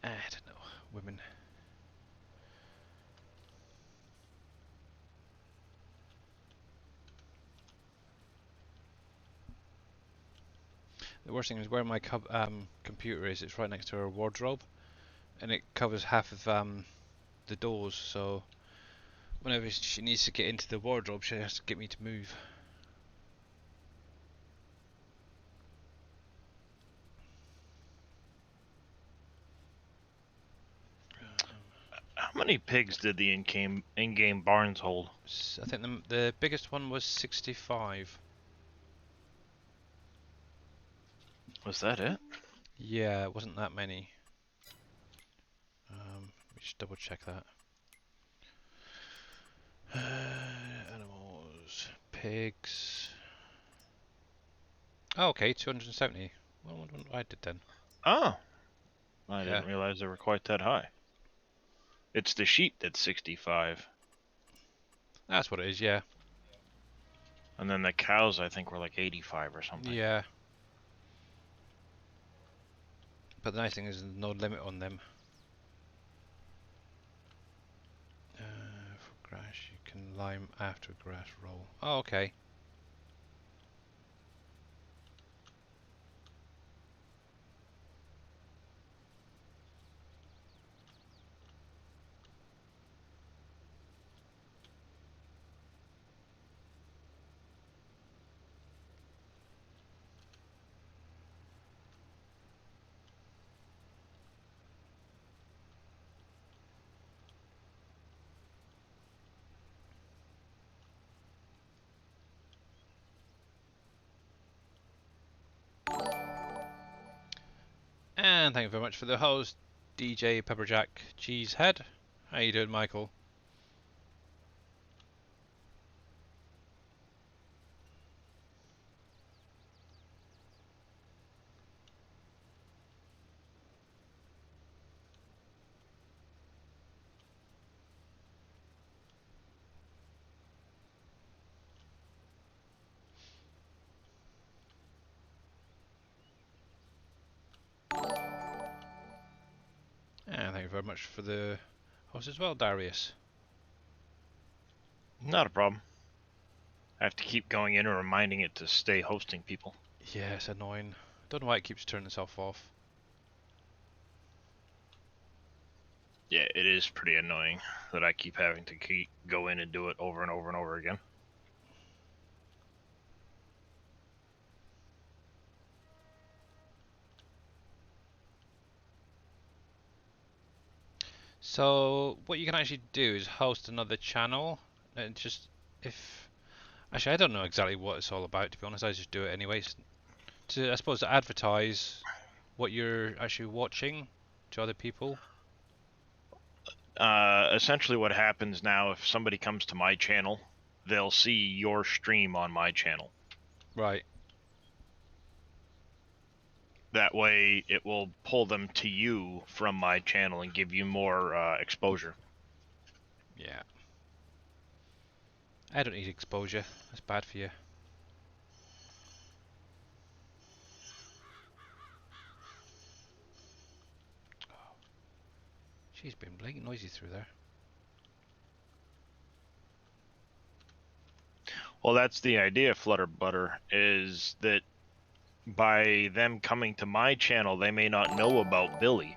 I don't know. Women. The worst thing is where my computer is, it's right next to her wardrobe, and it covers half of the doors, so whenever she needs to get into the wardrobe, she has to get me to move. How many pigs did the in-game barns hold? I think the biggest one was 65. Was that it? Yeah, it wasn't that many. Let me just double check that. Animals, pigs. Oh, okay, 270. Well, I wonder what I did then. Oh, I Yeah, didn't realize they were quite that high. It's the sheep that's 65. that's what it is. Yeah, And then the cows, I think, were like 85 or something. yeah. But the nice thing is there's no limit on them. For grass, you can lime after grass roll. Oh, okay. And thank you very much for the host, DJ Pepperjack Cheesehead. How you doing, Michael? And thank you very much for the host as well, Darius. Not a problem. I have to keep going in and reminding it to stay hosting people. Yeah, it's annoying. Don't know why it keeps turning itself off. Yeah, it is pretty annoying that I keep having to go in and do it over and over and over again. So what you can actually do is host another channel, and just if actually I don't know exactly what it's all about, to be honest. I just do it anyways to, I suppose, to advertise what you're actually watching to other people. Essentially what happens now, if somebody comes to my channel, they'll see your stream on my channel. Right. That way it will pull them to you from my channel and give you more exposure. Yeah. I don't need exposure. That's bad for you. She's been blatant noisy through there. Well, that's the idea, Flutterbutter, is that by them coming to my channel, they may not know about Billy.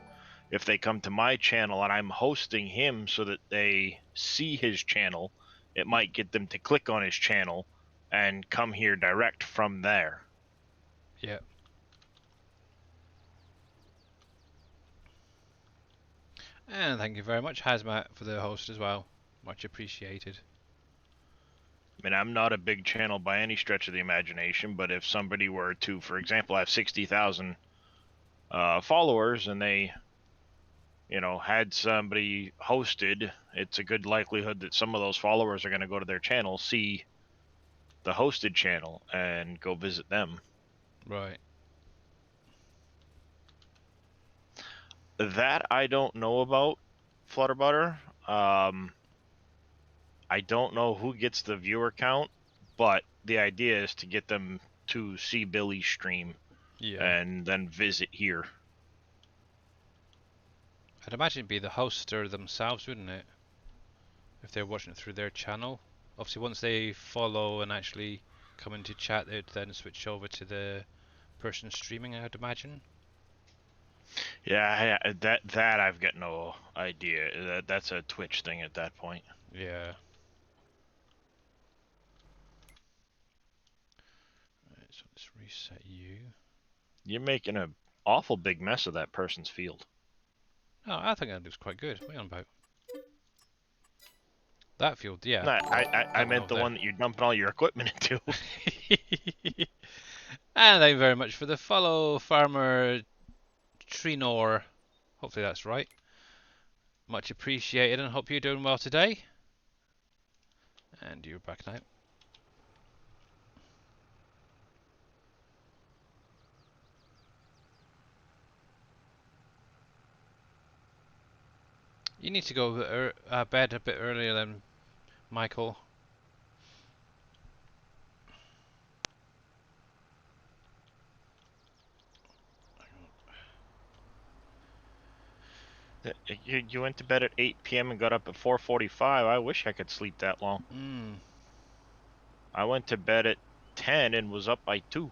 If they come to my channel and I'm hosting him so that they see his channel, it might get them to click on his channel and come here direct from there. Yeah. And thank you very much, Hazmat, for the host as well. Much appreciated. I mean, I'm not a big channel by any stretch of the imagination, but if somebody were to, for example, I have 60,000 followers and they, had somebody hosted, it's a good likelihood that some of those followers are going to go to their channel, see the hosted channel, and go visit them. Right. That I don't know about, Flutterbutter. I don't know who gets the viewer count, but the idea is to get them to see Billy's stream Yeah. and then visit here. I'd imagine it'd be the hoster themselves, wouldn't it? If they're watching it through their channel. Obviously, once they follow and actually come into chat, they'd then switch over to the person streaming, I'd imagine. Yeah, that I've got no idea. That's a Twitch thing at that point. Yeah. Right, so let's reset you. You're making an awful big mess of that person's field. Oh, I think that looks quite good. What are you on about? That field, yeah. No, Well, I that one meant over the there. one that you're dumping all your equipment into. And thank you very much for the follow, Farmer Trinor. Hopefully that's right. Much appreciated, and hope you're doing well today. And you're back now. You need to go bed a bit earlier than Michael. You went to bed at 8 p.m. and got up at 4:45. I wish I could sleep that long. Mm, I went to bed at 10 and was up by 2.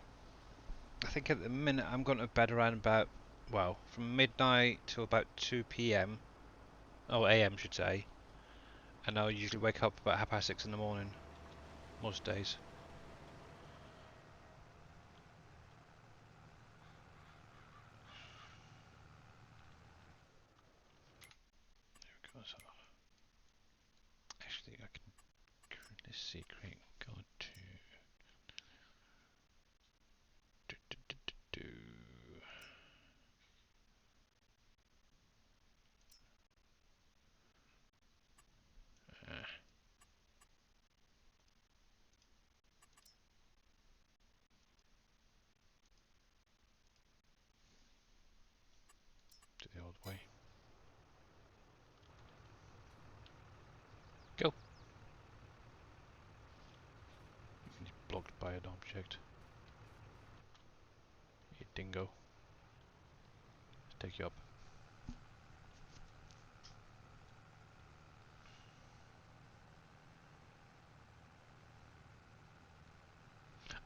I think at the minute I'm going to bed around about, well, from midnight till about 2 p.m. Oh, a.m. should say. And I'll usually wake up about 6:30 in the morning, most days. Actually, I can this secret go to do. Uh, do the old way. Go. You can be blocked by an object. You dingo. Let's take you up.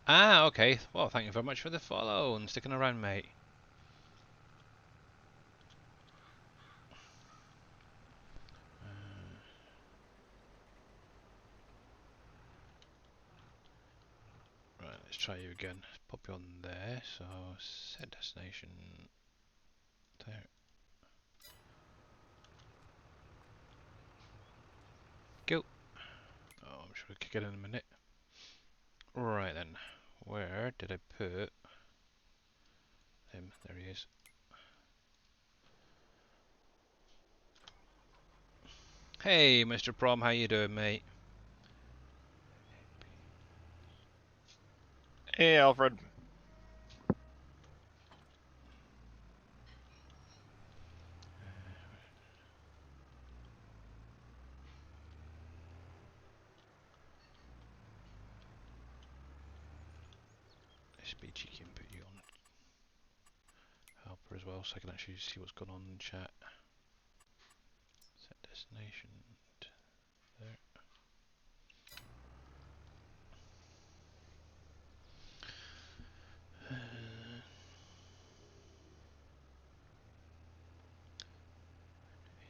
Ah, okay. Well, thank you very much for the follow and sticking around, mate. Right, let's try you again. Pop you on there. So, set destination there. Go. Oh, I'm sure we'll kick it in a minute. Right then. Where did I put him? There he is. Hey, Mr. Prom, how you doing, mate? Hey, Alfred. Let's be cheeky and put you on helper as well, so I can actually see what's going on in chat. Set destination there.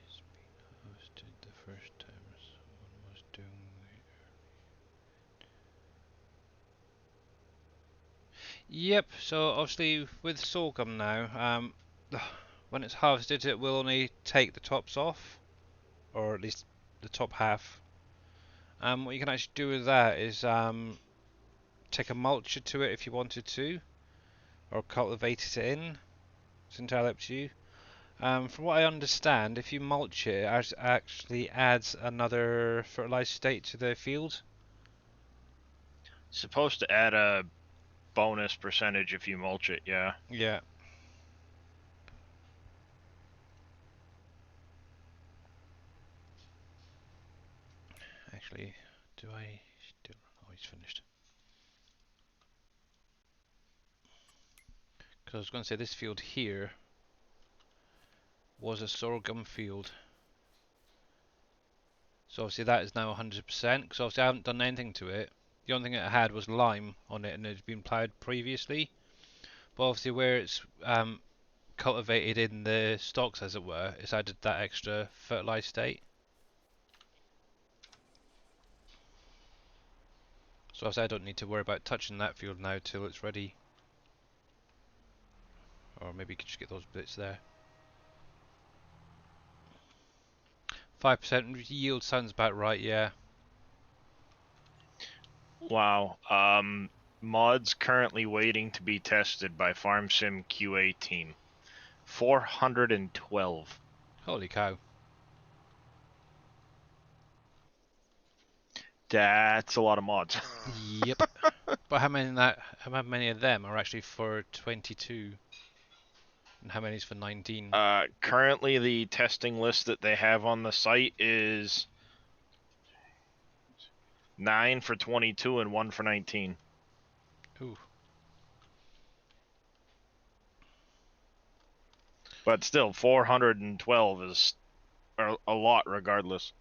It's been hosted the first time someone was doing the. Yep. So obviously with sorghum now, when it's harvested, it will only take the tops off, or at least the top half. What you can actually do with that is take a mulcher to it if you wanted to, or cultivate it in. It's entirely up to you. From what I understand, if you mulch it, it actually adds another fertilized state to the field. Supposed to add a bonus percentage if you mulch it, yeah. Yeah. Actually, do I still? Oh, he's finished. Because I was going to say this field here was a sorghum field. So obviously that is now 100%, because obviously I haven't done anything to it. The only thing it had was lime on it and it had been ploughed previously. But obviously where it's cultivated in the stalks, as it were, it's added that extra fertilized state. So obviously I don't need to worry about touching that field now till it's ready. Or maybe you could just get those bits there. 5% yield sounds about right, yeah. Wow. Mods currently waiting to be tested by FarmSim QA team. 412. Holy cow. That's a lot of mods. Yep. But how many of them are actually for 22? And how many is for 19? Currently, the testing list that they have on the site is 9 for 22 and 1 for 19. Ooh. But still, 412 is a lot regardless.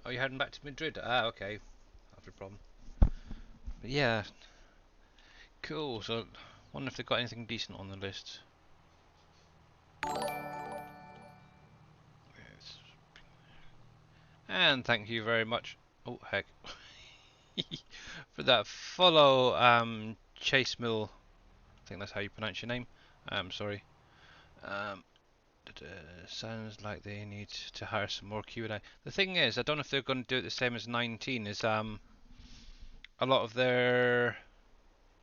Oh, you're heading back to Madrid? Ah, okay. Not a problem. But yeah, cool. So, wonder if they've got anything decent on the list. Yes. And thank you very much. Oh, heck. For that follow, Chase Mill. I think that's how you pronounce your name. Sorry. Um, sounds like they need to hire some more Q&A. The thing is, I don't know if they're going to do it the same as 19. Is a lot of their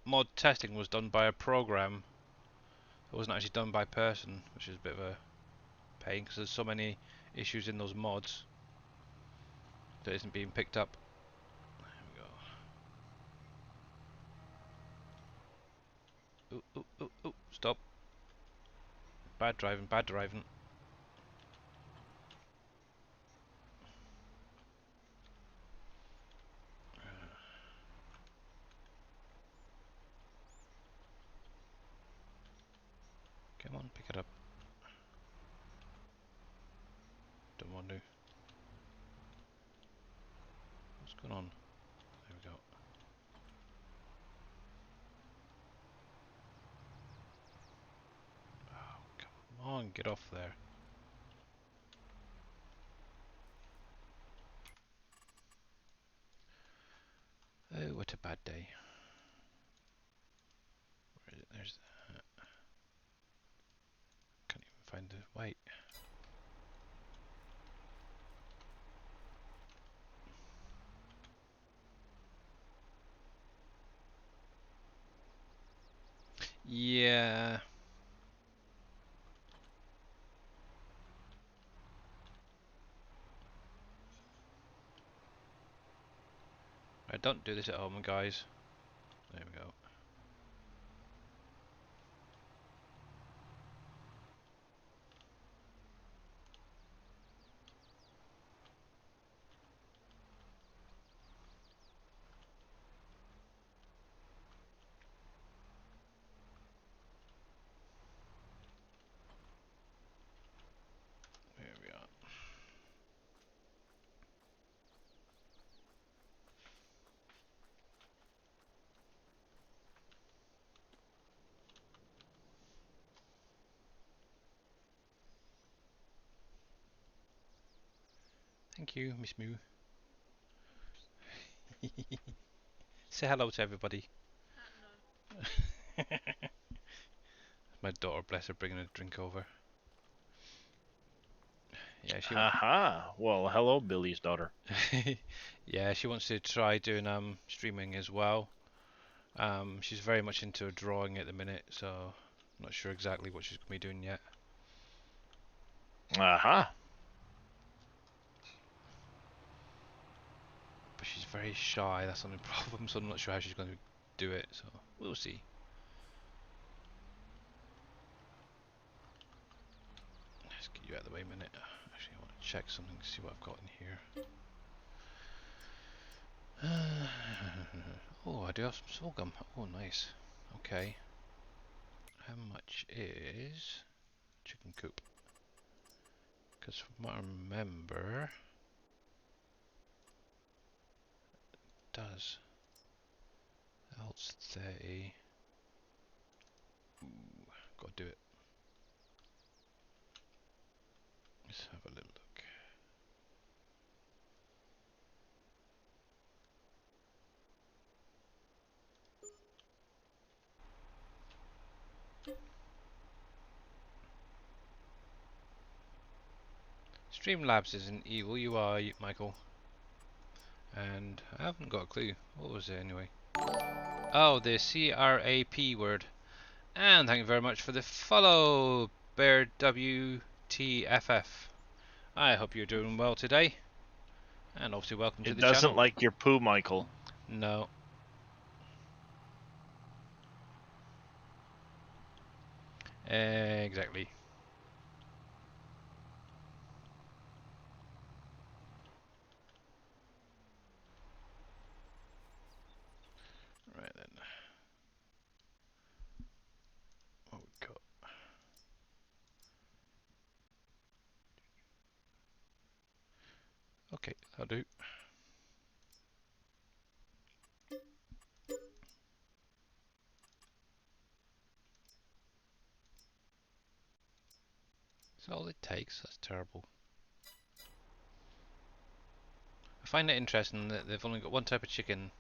mod testing was done by a program. It wasn't actually done by person, which is a bit of a pain because there's so many issues in those mods that isn't being picked up. There we go. Ooh, ooh, ooh, ooh, stop. Bad driving, bad driving. Come on, pick it up. Don't want to. What's going on? There we go. Oh, come on, get off there. Oh, what a bad day. Where is it? There's. Can't even find the. Wait. Yeah. Right, don't do this at home, guys. There we go. There we are. Thank you, Miss Moo. Say hello to everybody. My daughter, bless her, bringing a drink over. Yeah, she Haha. Well, hello, Billy's daughter. yeah, she wants to try doing streaming as well. She's very much into drawing at the minute, so I'm not sure exactly what she's gonna be doing yet. Aha. But she's very shy. That's the only problem. So I'm not sure how she's going to do it. So we'll see. Let's get you out of the way a minute. Actually, I want to check something, see what I've got in here. Oh, I do have some sorghum. Oh, nice. Okay. How much is chicken coop? Because from what I remember, it does. Else 30. Ooh, gotta do it. Let's have a little look. Streamlabs isn't evil, you are, Michael. And I haven't got a clue. What was it anyway? Oh, the CRAP word. And thank you very much for the follow, Bear WTFF. I hope you're doing well today. And obviously welcome to It the doesn't channel. like your poo, Michael. No. Exactly. Right then. What we got? Okay, I'll do. That's all it takes. That's terrible. I find it interesting that they've only got one type of chicken,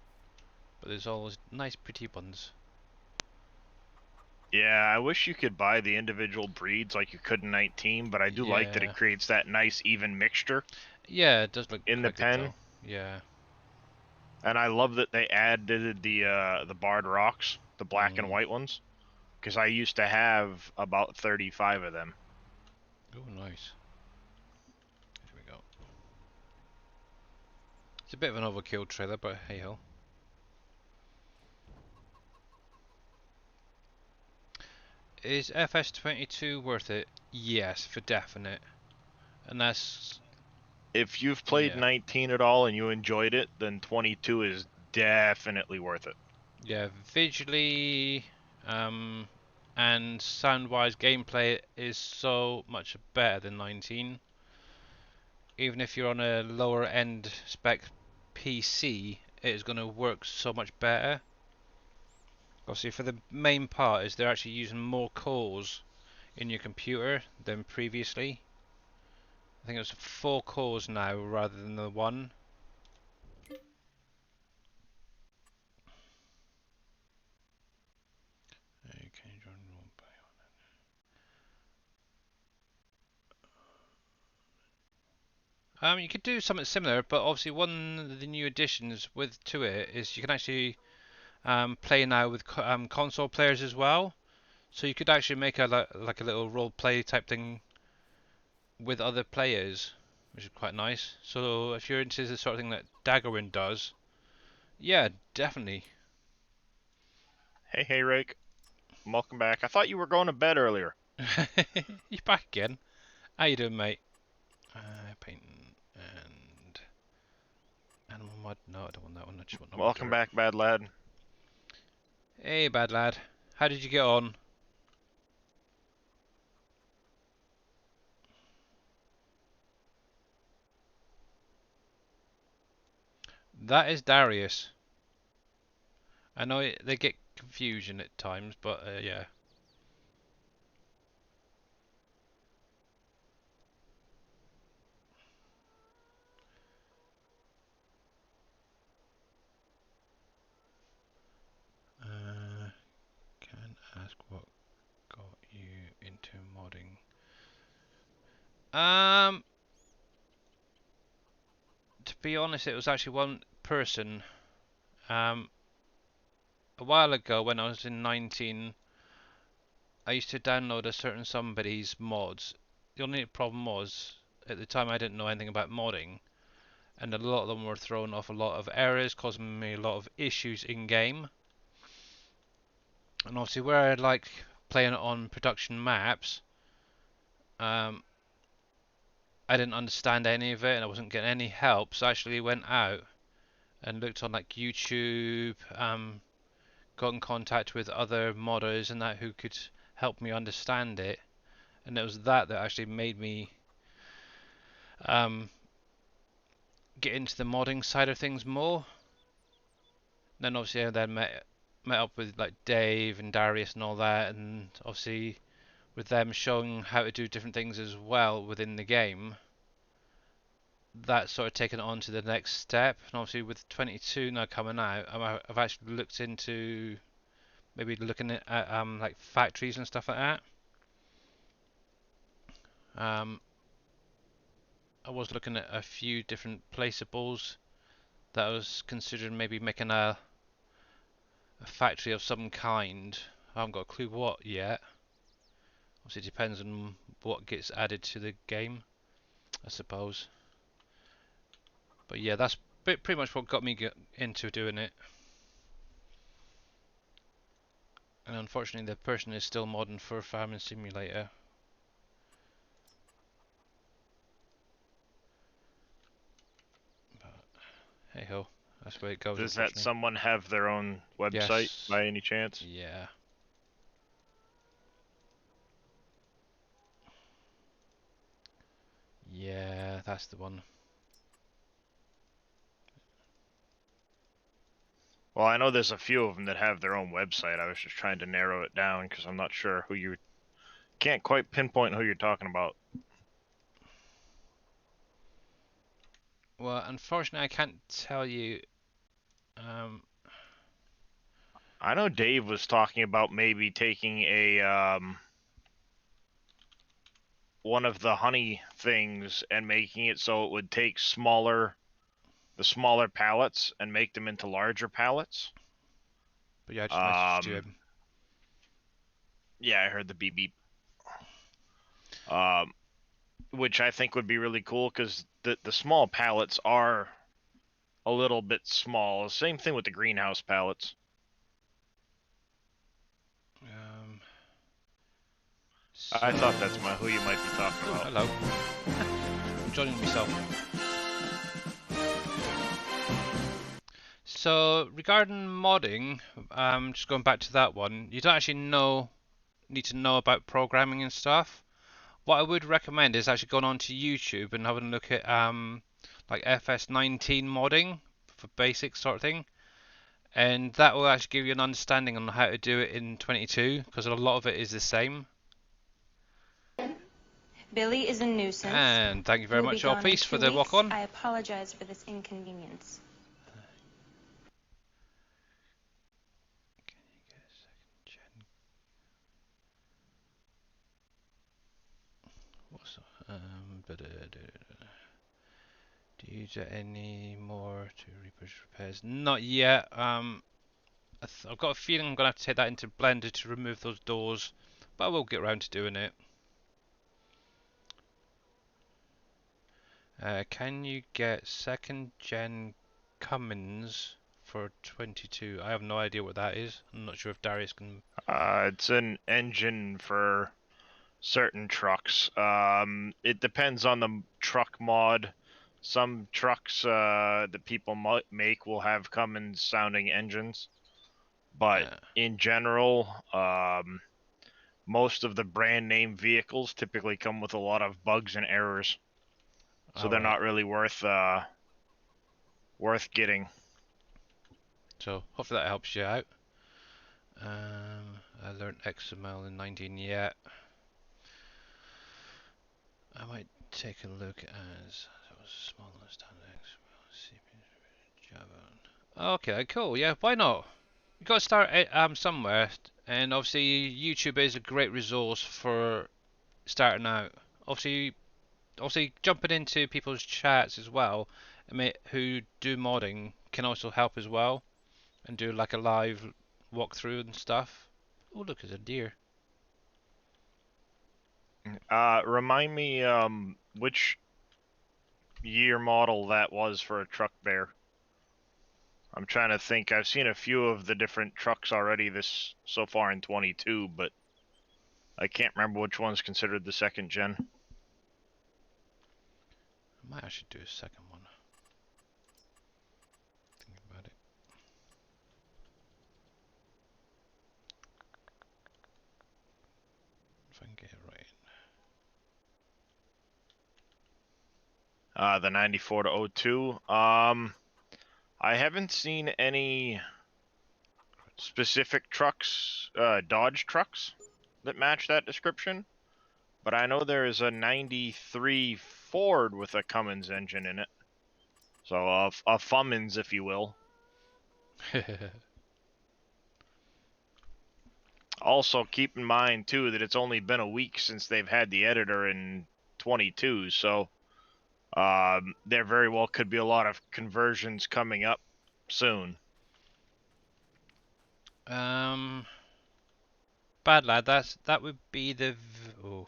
but there's always nice, pretty ones. Yeah, I wish you could buy the individual breeds like you could in 19, but I do like that Yeah. it creates that nice, even mixture Yeah, it does look in the quite good pen. though. Yeah. And I love that they added the barred rocks, the black and Mm. white ones, because I used to have about 35 of them. Oh, nice. Here we go. It's a bit of an overkill trailer, but hey ho. Is FS22 worth it? Yes, for definite. And that's, If you've played yeah. 19 at all and you enjoyed it, then 22 is definitely worth it. Yeah, visually, and sound-wise, gameplay is so much better than 19. Even if you're on a lower end spec PC, it is going to work so much better. Obviously, for the main part is they're actually using more cores in your computer than previously. I think it's 4 cores now rather than the 1. Okay, you could do something similar, but obviously one of the new additions with to it is you can actually play now with console players as well. So you could actually make a like a little role play type thing with other players, which is quite nice. So if you're into the sort of thing that Daggerwin does, yeah, definitely. Hey, Rake. Welcome back. I thought you were going to bed earlier. You're back again. How you doing, mate? Painting and animal mud. No, I don't want that one. I just want normal Welcome dirt. back, bad lad. Hey, bad lad. How did you get on? That is Darius. I know they get confusion at times, but yeah. Can ask what got you into modding? Um, to be honest, it was actually one person. Um, a while ago when I was in 19, I used to download a certain somebody's mods. The only problem was, at the time I didn't know anything about modding, and a lot of them were throwing off a lot of errors, causing me a lot of issues in game. And obviously, where I like playing it on production maps, um, I didn't understand any of it, and I wasn't getting any help. So I actually went out and looked on like YouTube, got in contact with other modders and that who could help me understand it, and it was that that actually made me um, get into the modding side of things more. Then obviously I then met up with like Dave and Darius and all that, and obviously with them showing how to do different things as well within the game, that sort of taken it on to the next step. And obviously with 22 now coming out, I've actually looked into maybe looking at like factories and stuff like that. Um, I was looking at a few different placeables that I was considering maybe making a factory of some kind. I haven't got a clue what yet. Obviously, it depends on what gets added to the game, I suppose. But yeah, that's pretty much what got me into doing it. And unfortunately, the person is still modding for Farming Simulator. But hey ho, that's the way it goes, Does that unfortunately. someone have their own website Yes. by any chance? Yeah. Yeah, that's the one. Well, I know there's a few of them that have their own website. I was just trying to narrow it down because I'm not sure who you can't quite pinpoint who you're talking about. Well, unfortunately, I can't tell you. Um, I know Dave was talking about maybe taking a one of the honey things and making it so it would take the smaller pallets and make them into larger pallets. but yeah, I just messaged Um, him. yeah, I heard the beep beep. Um, which I think would be really cool because the small pallets are a little bit small. Same thing with the greenhouse pallets. Um, I so, thought that's who you might be talking oh, about. hello. I'm joining myself. So regarding modding, just going back to that one, you don't actually need to know about programming and stuff. What I would recommend is actually going onto YouTube and having a look at like FS19 modding for basic sort of thing, and that will actually give you an understanding on how to do it in 22 because a lot of it is the same. Billy is a nuisance. And thank you He very will be much, all gone in peace, for 2 the walk weeks. on. I apologize for this inconvenience. Do you get any more to repurchase repairs? Not yet. I've got a feeling I'm gonna have to take that into Blender to remove those doors, but I will get around to doing it. Can you get second gen Cummins for 22? I have no idea what that is. I'm not sure if Darius can. It's an engine for certain trucks. It depends on the truck mod. Some trucks that people make will have Cummins sounding engines, but Uh, in general, most of the brand name vehicles typically come with a lot of bugs and errors, so all they're right. not really worth getting. So hopefully that helps you out. I learned XML in 19 yet. I might take a look as that was small standard XML Java. Okay, cool. Yeah, why not? You got to start somewhere, and obviously YouTube is a great resource for starting out. Obviously, jumping into people's chats as well, who do modding can also help as well, and do like a live walkthrough and stuff. Oh, look, there's a deer. Remind me which year model that was for a truck bear. I'm trying to think. I've seen a few of the different trucks already this so far in 22, but I can't remember which one's considered the second gen. I might actually do a second one. Think about it. If I can get it right. The 94 to 02. I haven't seen any specific trucks, Dodge trucks, that match that description, but I know there is a 93 Ford with a Cummins engine in it. So a Fummins, if you will. Also, keep in mind too that it's only been a week since they've had the editor in 22, so There very well could be a lot of conversions coming up soon. Bad lad. That would be the. Oh.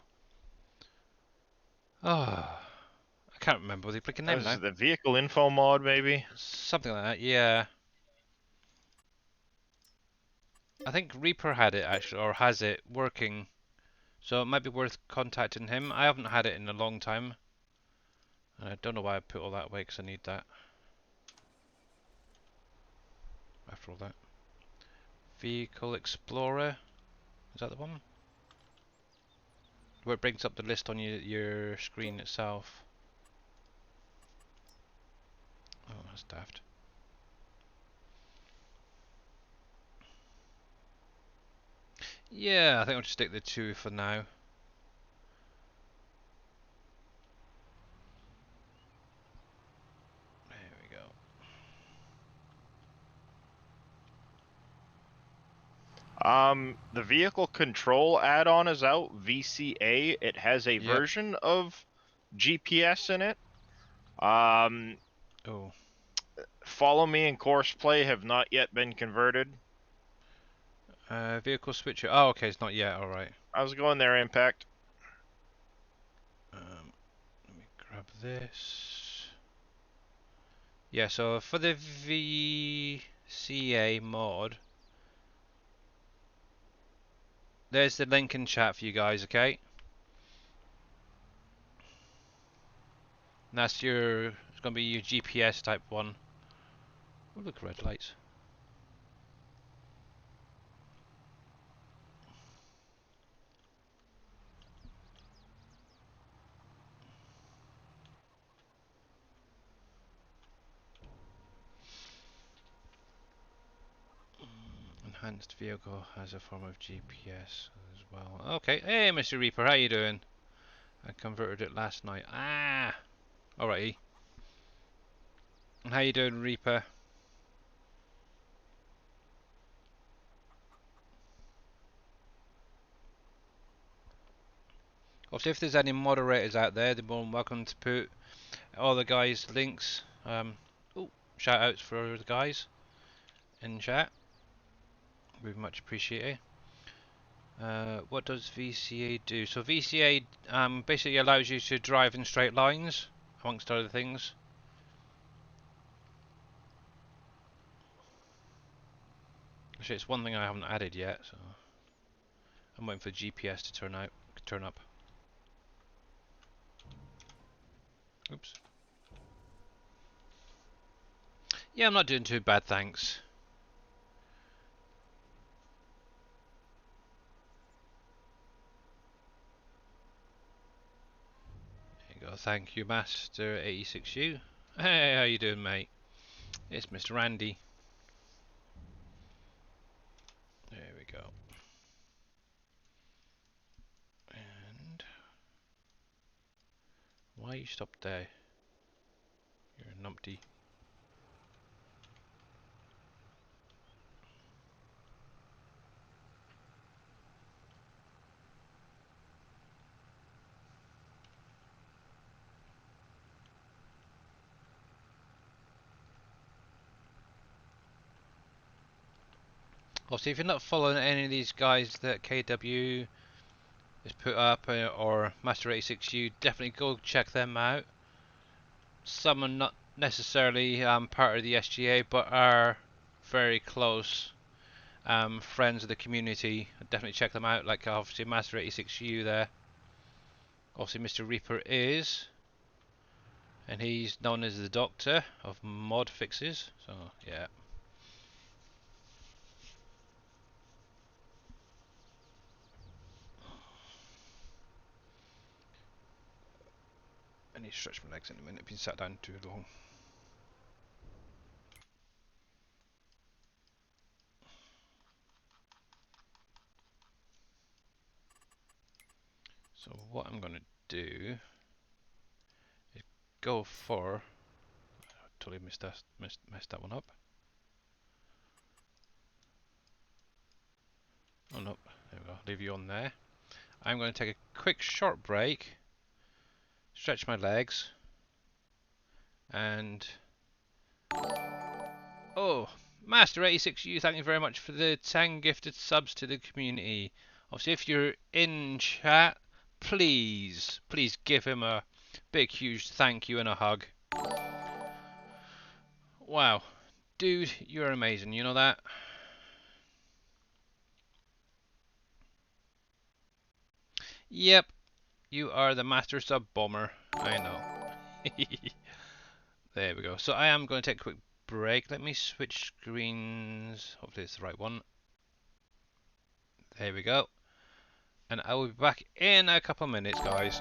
Oh. I can't remember the freaking name Is now. it the vehicle info mod, maybe? Something like that. Yeah. I think Reaper had it actually, or has it working. So it might be worth contacting him. I haven't had it in a long time. And I don't know why I put all that away because I need that. After all that. Vehicle Explorer. Is that the one? Where it brings up the list on your screen itself. Oh, that's daft. Yeah, I think I'll just stick the two for now. There we go. The vehicle control add-on is out, VCA. It has a Yep. version of GPS in it. Oh. Follow Me and Course Play have not yet been converted. Vehicle switcher. Oh, okay, it's not yet. All right. How's it going there, Impact? Let me grab this. Yeah, so for the VCA mod, there's the link in chat for you guys, okay? And that's it's going to be your GPS type one. Oh, look, red lights. Enhanced vehicle has a form of GPS as well. Okay, hey, Mr. Reaper, how you doing? I converted it last night. Ah, alrighty. How you doing, Reaper? Also, if there's any moderators out there, they're more than welcome to put all the guys' links. Oh, shout outs for the guys in chat. We'd much appreciate it. What does VCA do? So VCA basically allows you to drive in straight lines, amongst other things. Actually, it's one thing I haven't added yet, so I'm waiting for GPS to turn up. Oops. Yeah, I'm not doing too bad, thanks. There you go. Thank you, Master 86U. Hey, how you doing, mate? It's Mr. Randy. There we go. And why you stopped there? You're a numpty. Also, if you're not following any of these guys that KW has put up or Master 86U, definitely go check them out. Some are not necessarily part of the SGA, but are very close friends of the community. Definitely check them out. Like obviously Master 86U there. Obviously Mr. Reaper is, and he's known as the Doctor of Mod Fixes. So yeah. I need to stretch my legs in a minute. I've been sat down too long. So what I'm going to do is go for. I totally messed that one up. Oh no, there we go. Leave you on there. I'm going to take a quick short break, stretch my legs, And oh, Master86, thank you very much for the 10 gifted subs to the community. Obviously, if you're in chat, please give him a big, huge thank you and a hug. Wow, dude, you're amazing. You know that? Yep, you are the master sub bomber. I know. There we go. So I am going to take a quick break. Let me switch screens. Hopefully it's the right one. There we go. And I will be back in a couple of minutes, guys.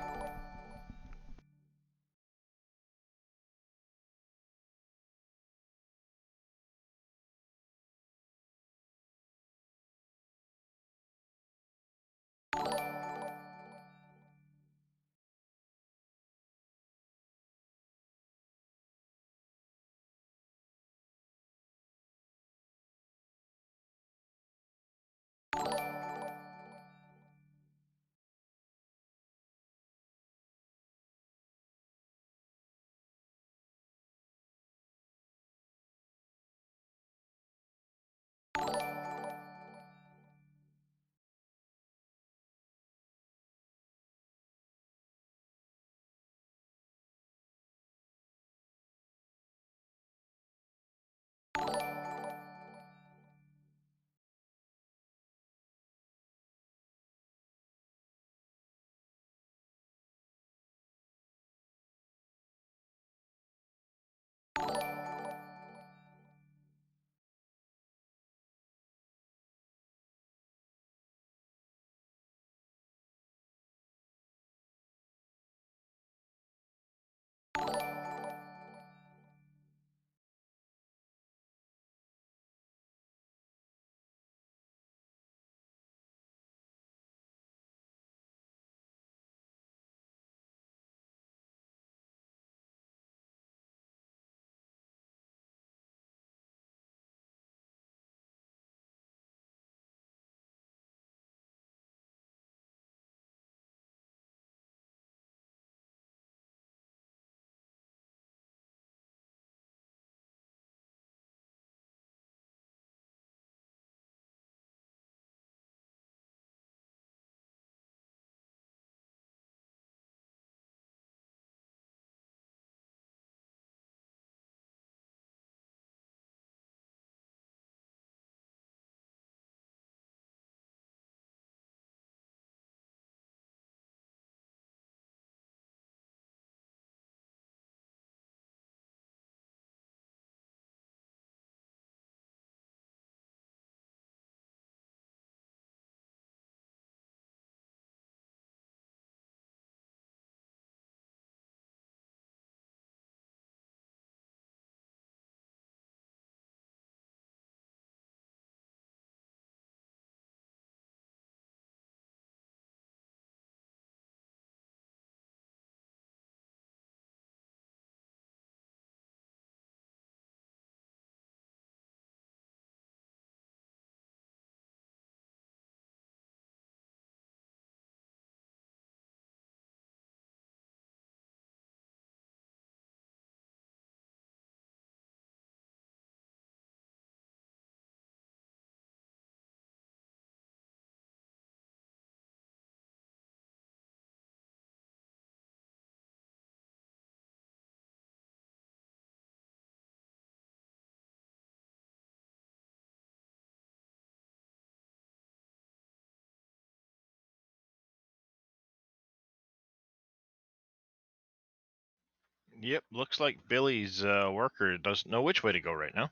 Yep, looks like Billy's worker doesn't know which way to go right now.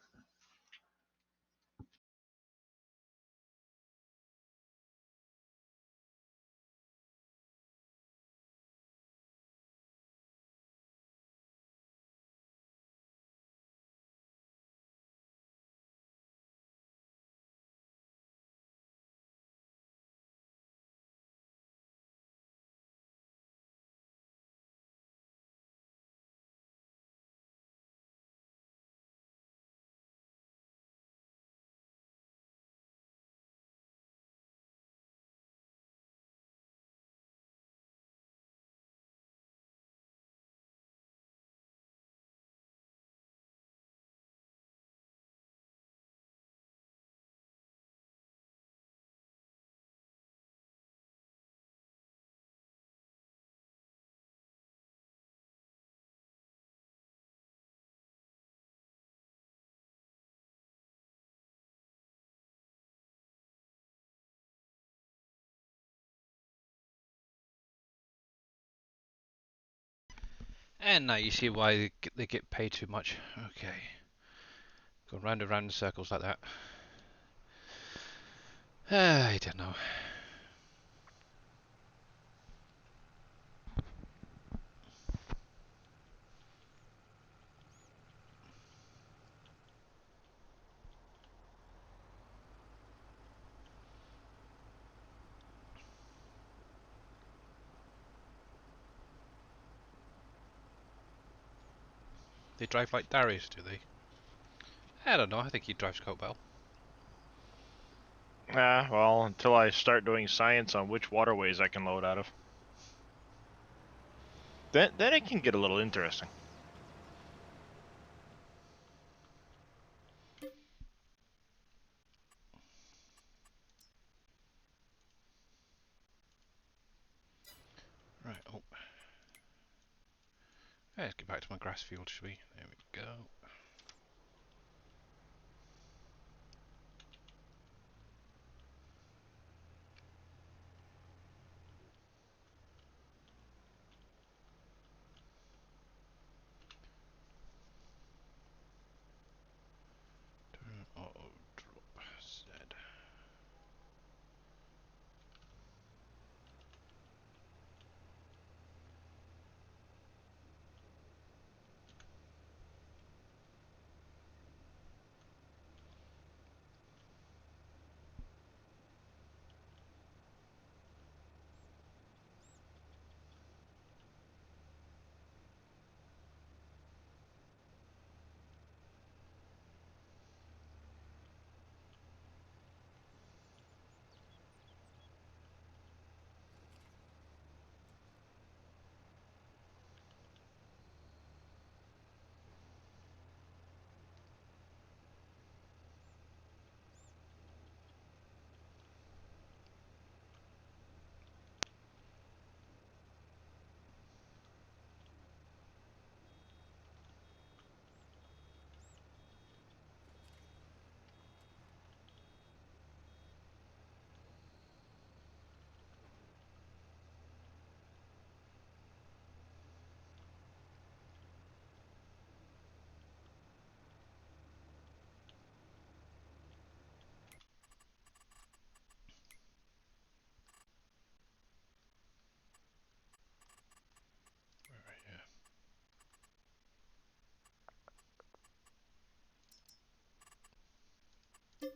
And now you see why they get paid too much. Okay. Go round and round in circles like that. I don't know. They drive like Darius, do they? I don't know. I think he drives quite well. Well, until I start doing science on which waterways I can load out of. Then it can get a little interesting. Right. Oh. Let's get back to my grass field, shall we? There we go. Turn auto drop Z. Yeah.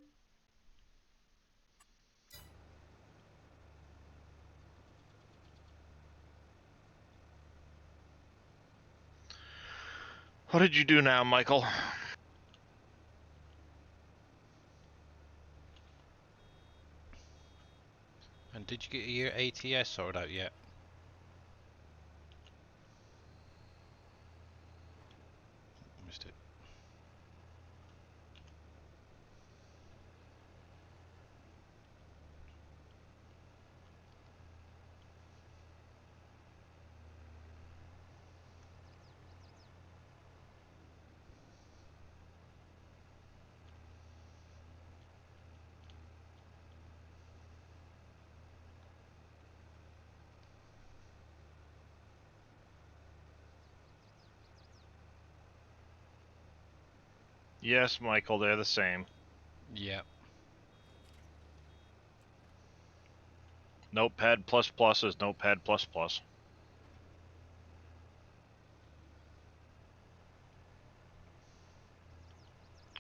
What did you do now, Michael? And did you get your ATS sorted out yet? Missed it. Yes, Michael, they're the same. Yeah. Notepad++ is Notepad++.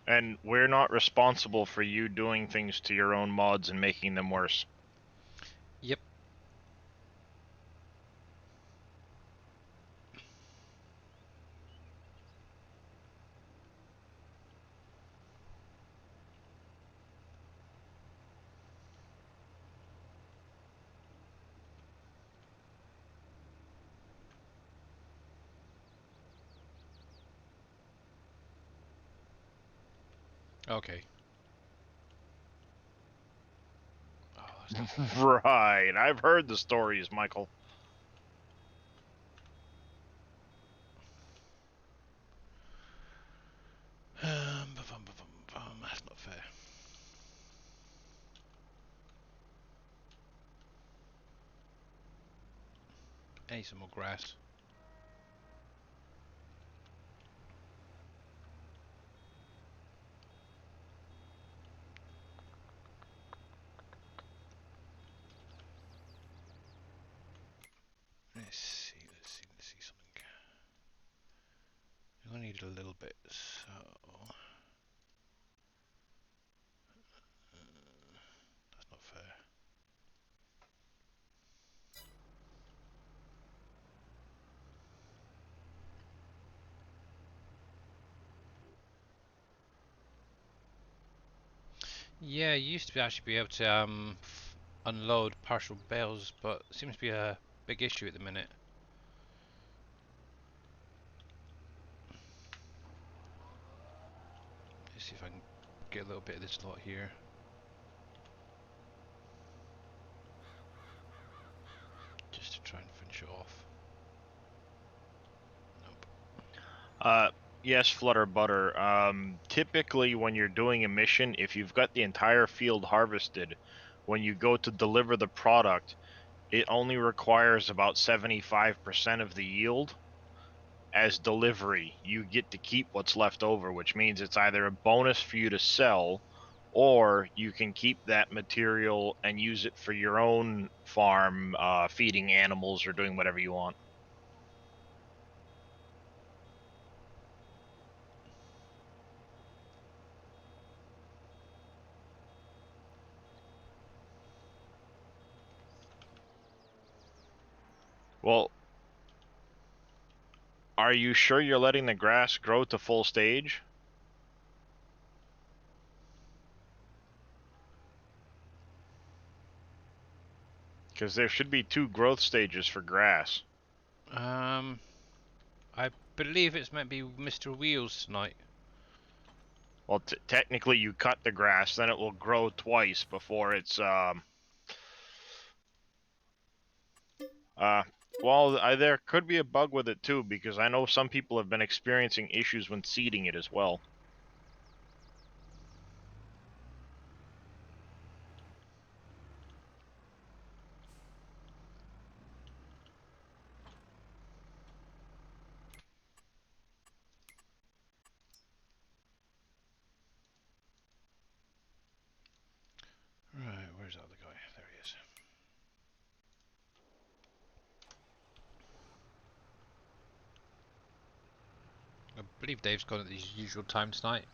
And we're not responsible for you doing things to your own mods and making them worse. Yep. Okay. Oh, that's not fair. Right, I've heard the stories, Michael. That's not fair. I need some more grass. a little bit, so that's not fair. Yeah, you used to actually be able to unload partial bales, but it seems to be a big issue at the minute. Let's see if I can get a little bit of this lot here. Just to try and finish it off. Nope. Yes, Flutter Butter. Typically, when you're doing a mission, if you've got the entire field harvested, when you go to deliver the product, it only requires about 75% of the yield as delivery. You get to keep what's left over, which means it's either a bonus for you to sell, or you can keep that material and use it for your own farm, feeding animals or doing whatever you want. Well, are you sure you're letting the grass grow to full stage? Because there should be 2 growth stages for grass. I believe it's meant to be Mr. Wheels tonight. Well, technically you cut the grass, then it will grow twice before it's, well, there could be a bug with it too, because I know some people have been experiencing issues when seeding it as well. Right, where's the other guy? There he is. I believe Dave's gone at his usual time tonight.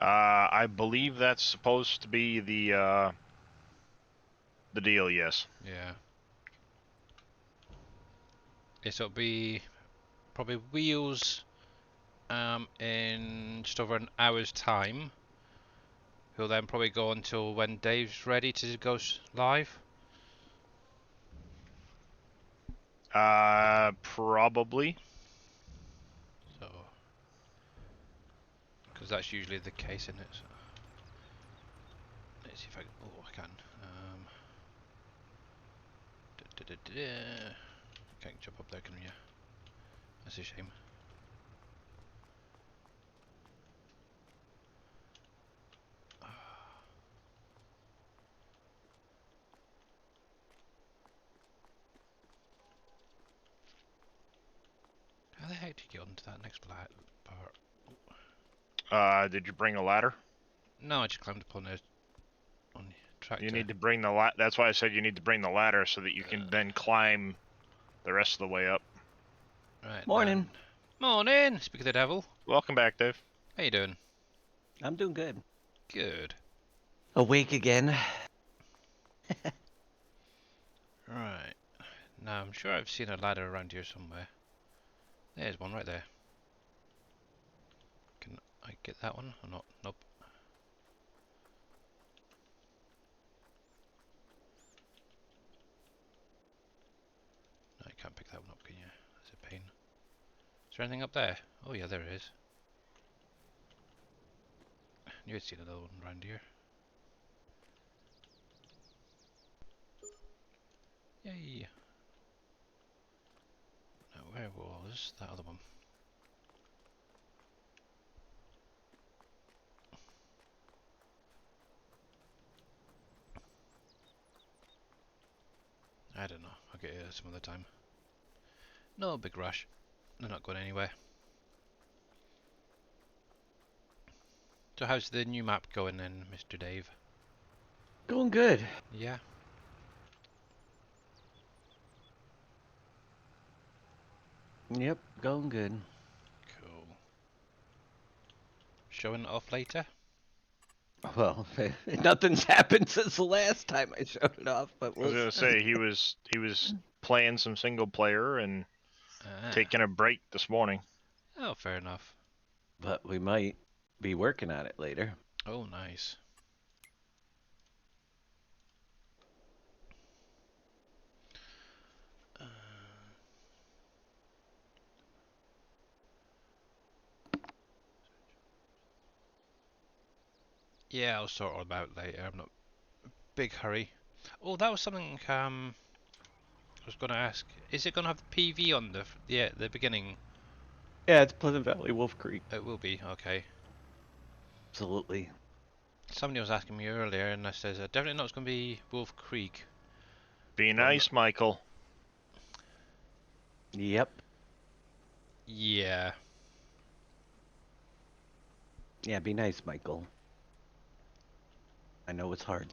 I believe that's supposed to be the deal, yes. Yeah. Yes, it'll be probably Wheels in just over an hour's time. He'll then probably go until when Dave's ready to go live. Probably. So, because that's usually the case, isn't it? So, let's see if I can. Oh, I can. Can't jump up there, can you? That's a shame. How the heck did you get onto that next part? Did you bring a ladder? No, I just climbed up on the tractor. You need to bring the that's why I said you need to bring the ladder so that you can then climb the rest of the way up. Right. Morning. Morning. Speak of the devil. Welcome back, Dave. How you doing? I'm doing good. Good. Awake again. Right. Now I'm sure I've seen a ladder around here somewhere. There's one right there. Can I get that one or not? Nope. No, you can't pick that one up, can you? That's a pain. Is there anything up there? Oh yeah, there is. Knew I'd seen another one around here. Yay! Now where was that other one? I don't know. I'll get it some other time. No big rush. They're not going anywhere. So how's the new map going then, Mr. Dave? Going good. Yeah. Yep, going good. showing it off later? Well, nothing's happened since the last time I showed it off, but I was we'll gonna see. say he was playing some single player and Ah. taking a break this morning. Oh, fair enough. But we might be working on it later. Oh, nice. Uh, yeah, I'll sort all about later. I'm not big hurry. Oh, that was something I was gonna ask. Is it gonna have the PV on the beginning? Yeah, it's Pleasant Valley Wolf Creek. It will be, okay. Absolutely. Somebody was asking me earlier, and I says I definitely know it's gonna be Wolf Creek. Be But nice, Michael. Yep. yeah. Yeah, be nice, Michael. I know it's hard.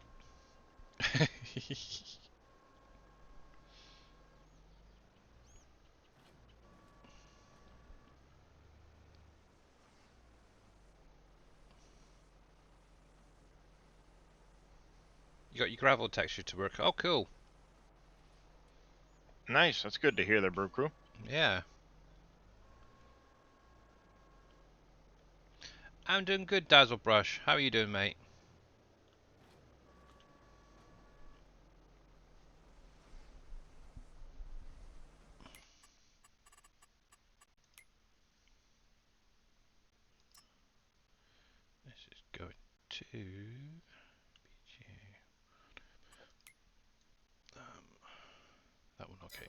You got your gravel texture to work. Oh, cool. Nice. That's good to hear there, Brew Crew. Yeah. I'm doing good, Dazzlebrush. How are you doing, mate? This is going to that one, okay.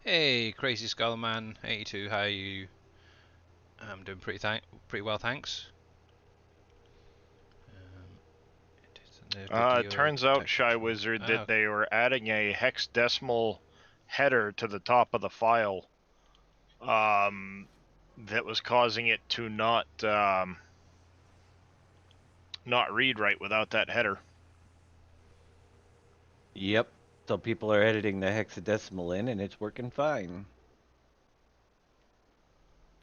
Hey, Crazy Skullman 82. How are you? I'm doing pretty well, thanks. It is in the It video turns out, texture Shy tool. Wizard, Ah, that they were adding a hexadecimal header to the top of the file that was causing it to not read right without that header. Yep. So people are editing the hexadecimal in, and it's working fine.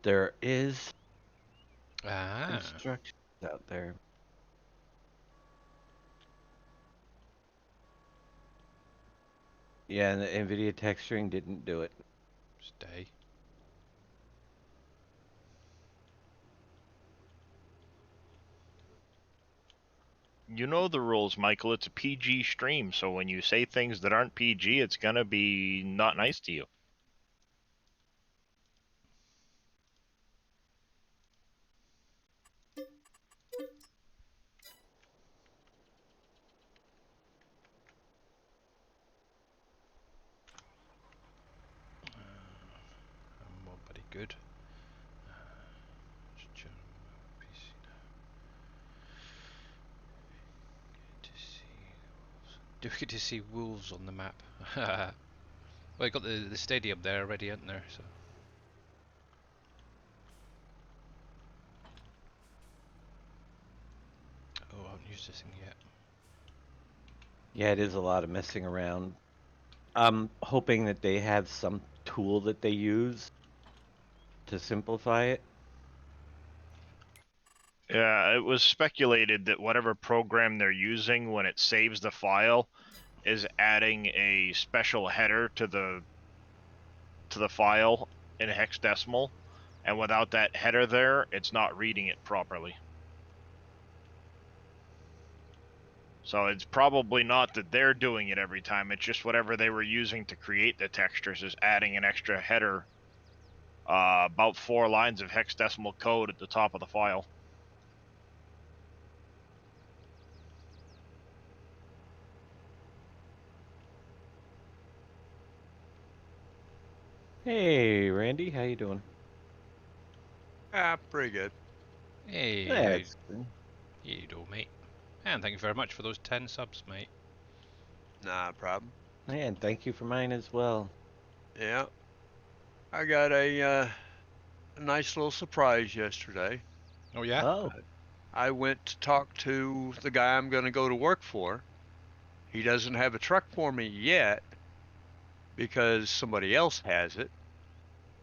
There is instructions out there. Yeah, and the NVIDIA texturing didn't do it. stay. You know the rules, Michael. It's a PG stream, so when you say things that aren't PG, it's gonna be not nice to you. I'm more buddy good. Just check my PC now. To see, do we get to see wolves on the map? Well, I got the stadium there already, isn't there? So. Oh, I haven't used this thing yet. Yeah, it is a lot of messing around. I'm hoping that they have some tool that they use to simplify it. Yeah, it was speculated that whatever program they're using when it saves the file is adding a special header to the file in hexadecimal, and without that header there, it's not reading it properly. So it's probably not that they're doing it every time, it's just whatever they were using to create the textures is adding an extra header, about 4 lines of hexadecimal code at the top of the file. Hey, Randy, how you doing? Pretty good. Hey, That's good. how you doing, mate? And thank you very much for those 10 subs, mate. Nah problem. And thank you for mine as well. Yeah. I got a nice little surprise yesterday. Oh yeah? Oh, I went to talk to the guy I'm going to go to work for. He doesn't have a truck for me yet because somebody else has it.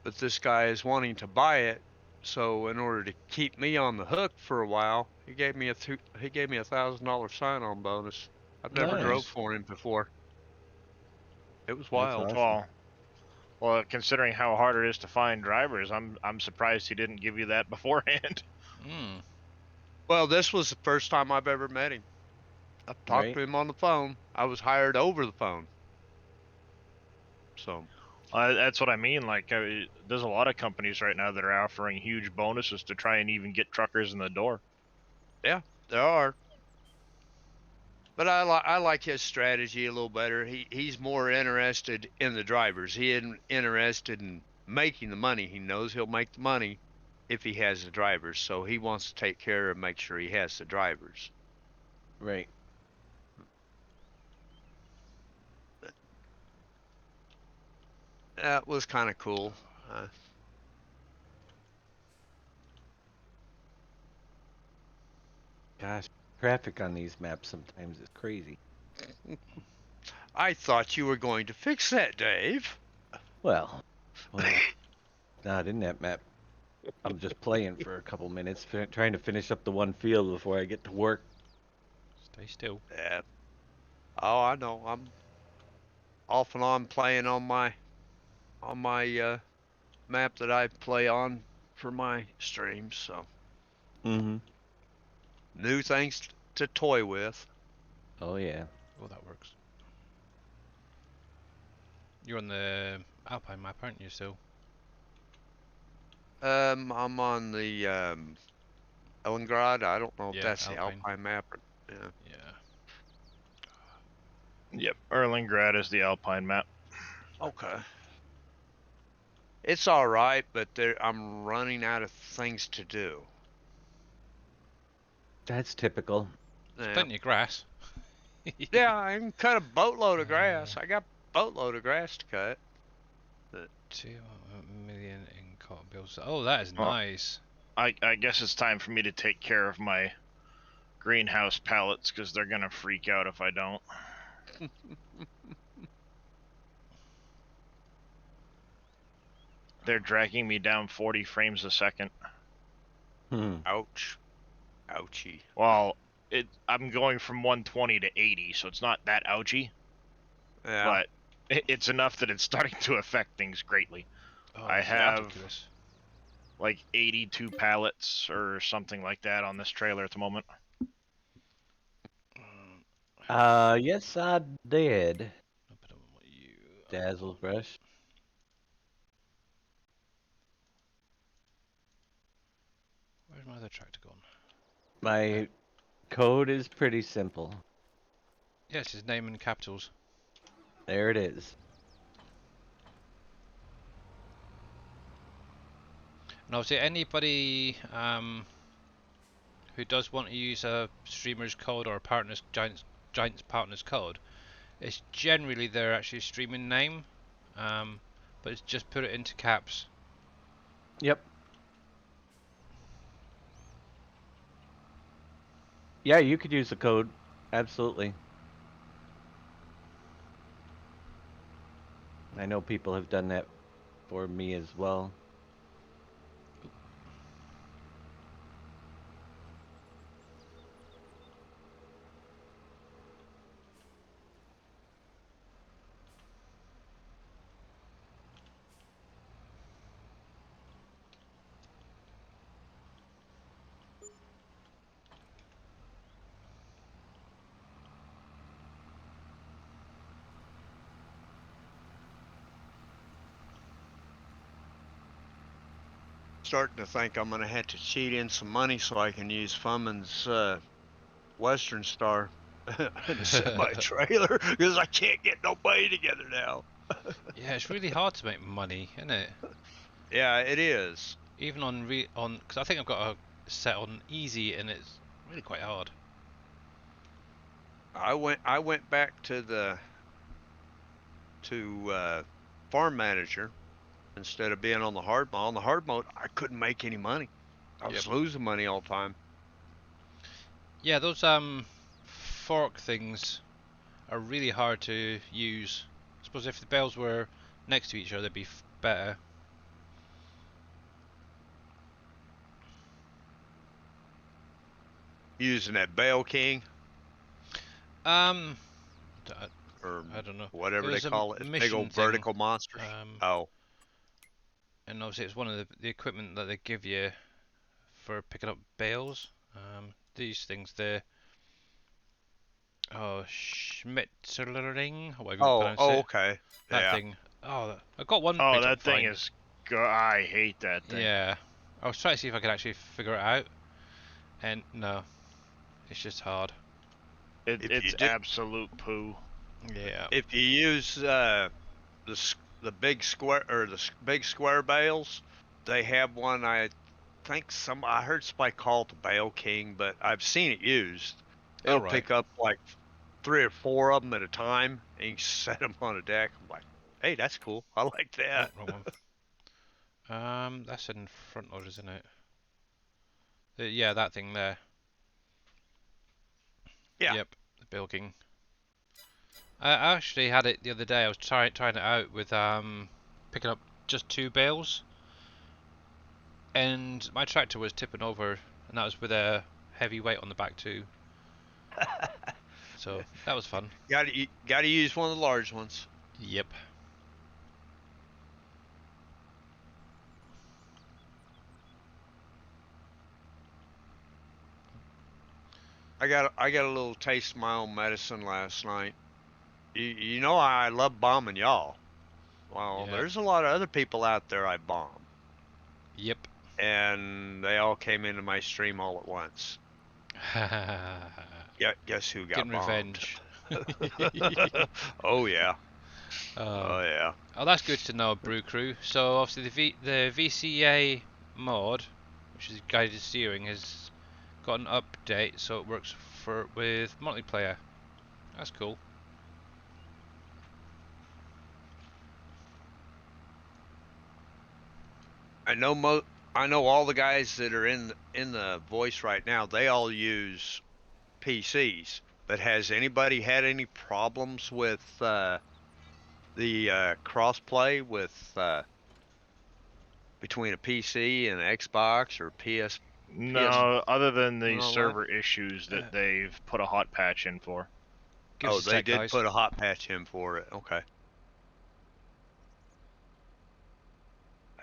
but this guy is wanting to buy it. So in order to keep me on the hook for a while, he gave me a $1,000 sign-on bonus. I've never drove Nice. for him before. It was That's wild. awesome. Well, considering how hard it is to find drivers, I'm surprised he didn't give you that beforehand. Hmm. Well, this was the first time I've ever met him. I've talked Right. to him on the phone. I was hired over the phone. So, That's what I mean. Like, there's a lot of companies right now that are offering huge bonuses to try and even get truckers in the door. yeah, there are. But I like his strategy a little better. He's more interested in the drivers. He isn't interested in making the money. He knows he'll make the money if he has the drivers. So he wants to take care and make sure he has the drivers. Right. That was kind of cool. Gosh, traffic on these maps sometimes is crazy. I thought you were going to fix that, Dave. Well, not in that map. I'm just playing for a couple minutes, trying to finish up the one field before I get to work. Stay still. Yeah. Oh, I know. I'm off and on playing on my map that I play on for my streams. So Mm-hmm. new things to toy with. Oh yeah. Oh, that works. You're on the Alpine map, aren't you? So. I'm on the Elmgrad. I don't know if Yeah, that's the Alpine. Alpine map. Or, yeah. Yeah. Yep, Erlingrad is the Alpine map. Okay. It's all right, but I'm running out of things to do. That's typical. Yeah. Plenty of grass. Yeah, I can cut a boatload of grass. I got a boatload of grass to cut. 2 million in cotton bills. Oh, that is Well, nice. I guess it's time for me to take care of my greenhouse pallets because they're gonna freak out if I don't. They're dragging me down 40 frames a second. Ouch. Ouchie. Well, I'm going from 120 to 80, so it's not that ouchy, Yeah. but it's enough that it's starting to affect things greatly. Oh, I that's have ridiculous. like 82 pallets or something like that on this trailer at the moment. Yes, I did. But I want you. Dazzle's brush. Where's my other tractor gone? My code is pretty simple. Yes, his name in capitals. There it is. And obviously, anybody who does want to use a streamer's code or a partner's giant's partner's code, it's generally their actually streaming name, but it's just put it into caps. Yep. Yeah, you could use the code. Absolutely. I know people have done that for me as well. Starting to think I'm gonna have to cheat in some money so I can use Fumman's Western Star in a semi-trailer because I can't get no money together now. Yeah, it's really hard to make money, isn't it? Yeah, it is. Even on because I think I've got a set on easy, and it's really quite hard. I went back to farm manager instead of being on the hard mode. On the hard mode, I couldn't make any money. I was losing money all the time. Yeah, those fork things are really hard to use. I suppose if the bells were next to each other, they'd be better. using that Bale King Um, d- or I don't know. It whatever they was a call it, big mission old thing. vertical monsters. Um, Oh, and obviously it's one of the equipment that they give you for picking up bales. These things, the Schmetterling, however you pronounce oh, it. okay, That yeah. thing. Oh, I got one Oh, picked up that thing fine. is. I hate that thing. Yeah. I was trying to see if I could actually figure it out, and no, it's just hard. If you It's do, absolute poo. Yeah. if you use the big square or the big square bales, they have one. I think I heard somebody call it the Bale King, but I've seen it used. All It'll right. pick up like 3 or 4 of them at a time, and you can set them on a deck. I'm like, hey, that's cool. I like Oh, that. wrong one. That's in front load, isn't it? Yeah, that thing there. Yeah. Yep, the bilking. I actually had it the other day. I was trying it out with picking up just 2 bales, and my tractor was tipping over, and that was with a heavy weight on the back too. So that was fun. Got to use one of the large ones. Yep. I got a little taste of my own medicine last night. You know I love bombing y'all. Well, Yep. there's a lot of other people out there I bomb, Yep. and they all came into my stream all at once. Yeah, guess who got Getting bombed? revenge. Oh yeah, um, oh yeah. oh, that's good to know, Brew Crew. So obviously the VCA mod, which is guided steering, has got an update, so it works with multiplayer. That's cool. I know I know all the guys that are in the voice right now. They all use PCs. But has anybody had any problems with the crossplay with between a PC and an Xbox or PS No, other than and the all that? server issues Uh, that they've put a hot patch in for. give us Oh, a they sec, did guys. put a hot patch in for it. Okay.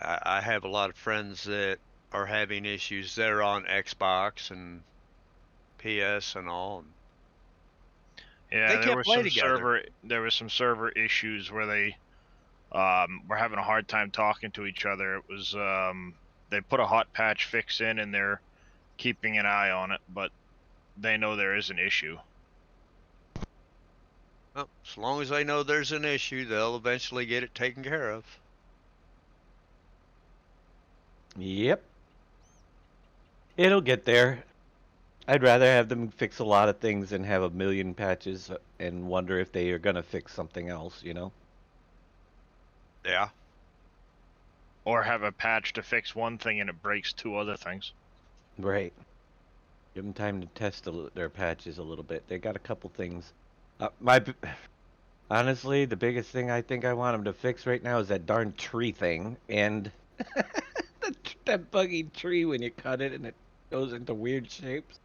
I have a lot of friends that are having issues. They're on Xbox and PS and all. They Yeah, can't play together. there was some server issues where they were having a hard time talking to each other. It was they put a hot patch fix in and they're keeping an eye on it, but they know there is an issue. Well, as long as they know there's an issue, they'll eventually get it taken care of. Yep. It'll get there. I'd rather have them fix a lot of things than have a million patches and wonder if they are gonna fix something else, you know? Yeah. Or have a patch to fix one thing and it breaks 2 other things. Right. Give them time to test their patches a little bit. They got a couple things. Honestly, the biggest thing I think I want them to fix right now is that darn tree thing and that buggy tree when you cut it and it goes into weird shapes.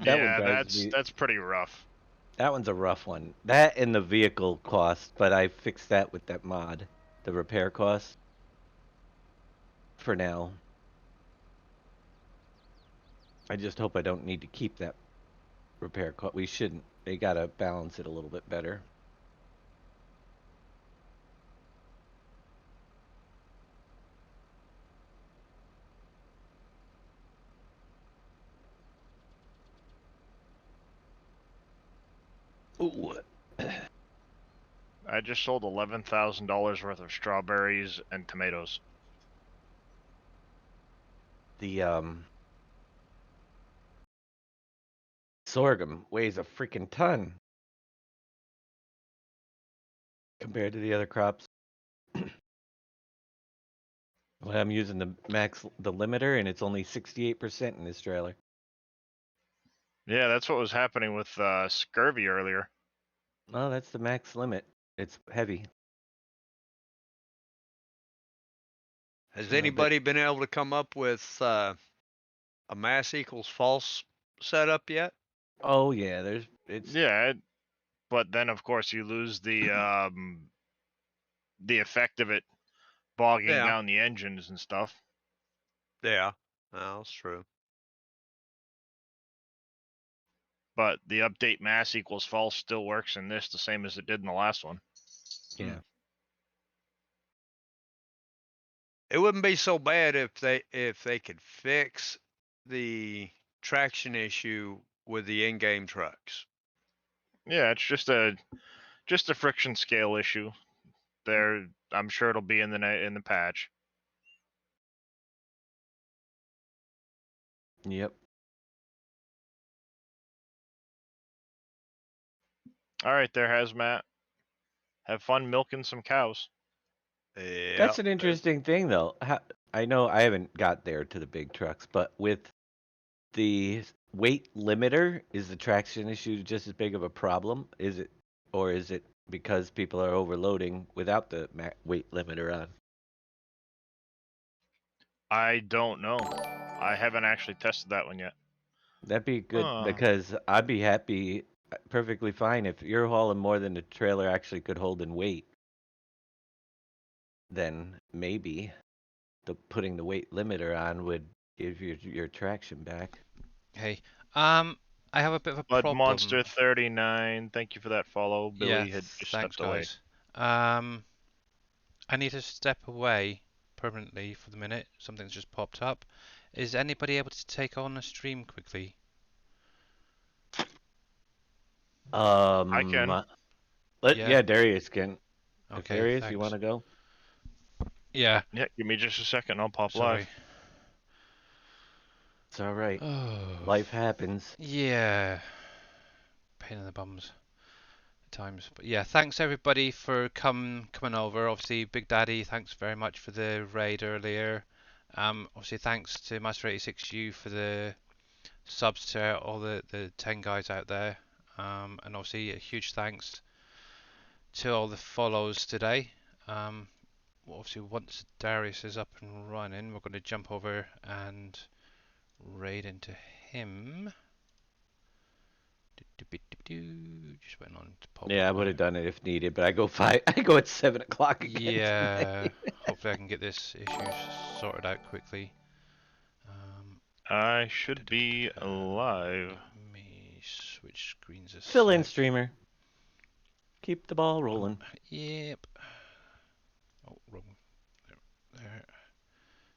That one Yeah, drives me. that's pretty rough. That one's a rough one. That and the vehicle cost, but I fixed that with that mod. The repair cost for now. I just hope I don't need to keep that repair cost. We shouldn't. They gotta balance it a little bit better. Ooh. I just sold $11,000 worth of strawberries and tomatoes. The sorghum weighs a freaking ton compared to the other crops. Well, I'm using the limiter and it's only 68% in this trailer. Yeah, that's what was happening with scurvy earlier. Oh, that's the max limit. It's heavy. Has I bet. anybody been able to come up with a mass equals false set up yet? Oh yeah, it's Yeah, but then of course you lose the effect of it bogging Yeah. down the engines and stuff. Yeah. Well, that's true. But the update mass equals false still works in this the same as it did in the last one. yeah. It wouldn't be so bad if they could fix the traction issue with the in-game trucks. Yeah, it's just a friction scale issue. There, I'm sure it'll be in the patch. Yep. All right, there, Hazmat. Have fun milking some cows. Yeah. That's an interesting thing, though. I know I haven't got there to the big trucks, but with the weight limiter, is the traction issue just as big of a problem? Is it, or is it because people are overloading without the weight limiter on? I don't know. I haven't actually tested that one yet. That'd be good Huh. because I'd be happy, perfectly fine if you're hauling more than the trailer actually could hold in weight. Then maybe putting the weight limiter on would give your traction back. Hey, I have a bit of a Blood problem. Monster 39, thank you for that follow. Yeah, Billy had just thanks, stepped away. guys. I need to step away permanently for the minute. Something's just popped up. Is anybody able to take on a stream quickly? I Um, can. Yeah. yeah, Darius can. If Okay, Darius, you want thanks. to go? Yeah. Yeah, give me just a second. I'll pop Sorry. live. It's all right. Oh, Life happens. yeah. Pain in the bums at times. But yeah, thanks everybody for coming over. Obviously, Big Daddy, thanks very much for the raid earlier. Obviously, thanks to Master86U for the subs to all the 10 guys out there. And obviously, a huge thanks to all the follows today. Obviously, once Darius is up and running, we're going to jump over and raid into him. Just went on to pop up Yeah, I would now. have done it if needed, but I go I go at 7 o'clock again Yeah, tonight. hopefully I can get this issue sorted out quickly. I should be alive. Let me switch screens a Fill in, sec. streamer. Keep the ball rolling. Yep. Oh, wrong. There.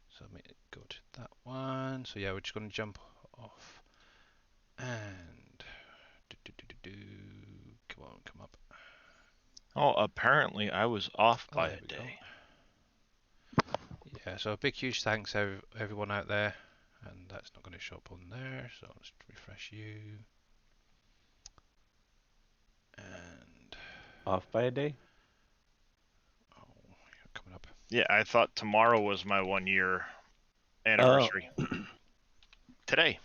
So let me go to that one. So yeah, we're just going to jump off and come on, come up. Oh, apparently I was off Oh, by there a we go. day. Yeah, so a big huge thanks to everyone out there, and that's not going to show up on there, so let's refresh you. And Off by a day? oh, you're coming up. Yeah, I thought tomorrow was my 1 year Oh. anniversary. Today.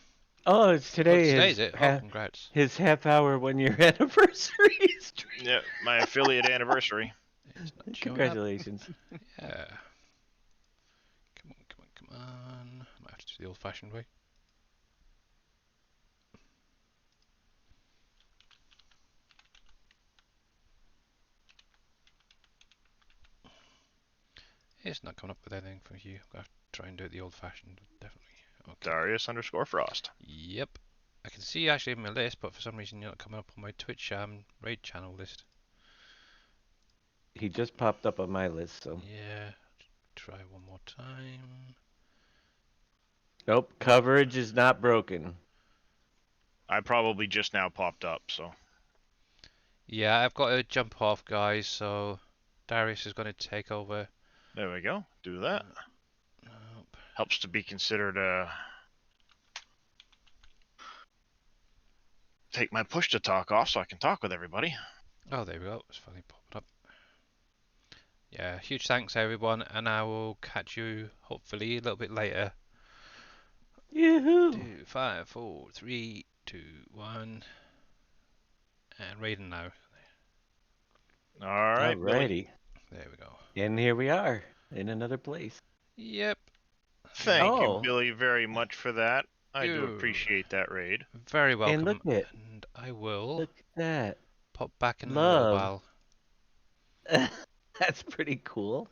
Oh, it's Oh, today today's it. Oh, congrats. his half-hour 1 year anniversary stream. Yeah, my affiliate anniversary. It's not showing up. Congratulations. Yeah. Come on, come on, come on. I might have to do the old-fashioned way. It's not coming up with anything from you. I'll have to try and do it the old-fashioned, definitely. Okay. Darius_Frost. Yep. I can see you actually in my list, but for some reason you're not coming up on my Twitch raid channel list. He just popped up on my list, so. Yeah. Try one more time. Nope, coverage is not broken. I probably just now popped up, so. Yeah, I've got to jump off, guys, so Darius is going to take over. There we go. Do that. Nope. Helps to be considered take my push to talk off so I can talk with everybody. Oh, there we go. It's finally popped up. Yeah, huge thanks everyone, and I will catch you hopefully a little bit later. Yoo-hoo! 2, 5, 4, 3, 2, 1, and raiding now. All right, Billy. Alrighty. There we go. And here we are, in another place. Yep. Thank you, Oh. Billy, very much for that. I do you. appreciate that raid. Very And welcome. look And I will at that. pop back in a little Love. while. That's pretty cool.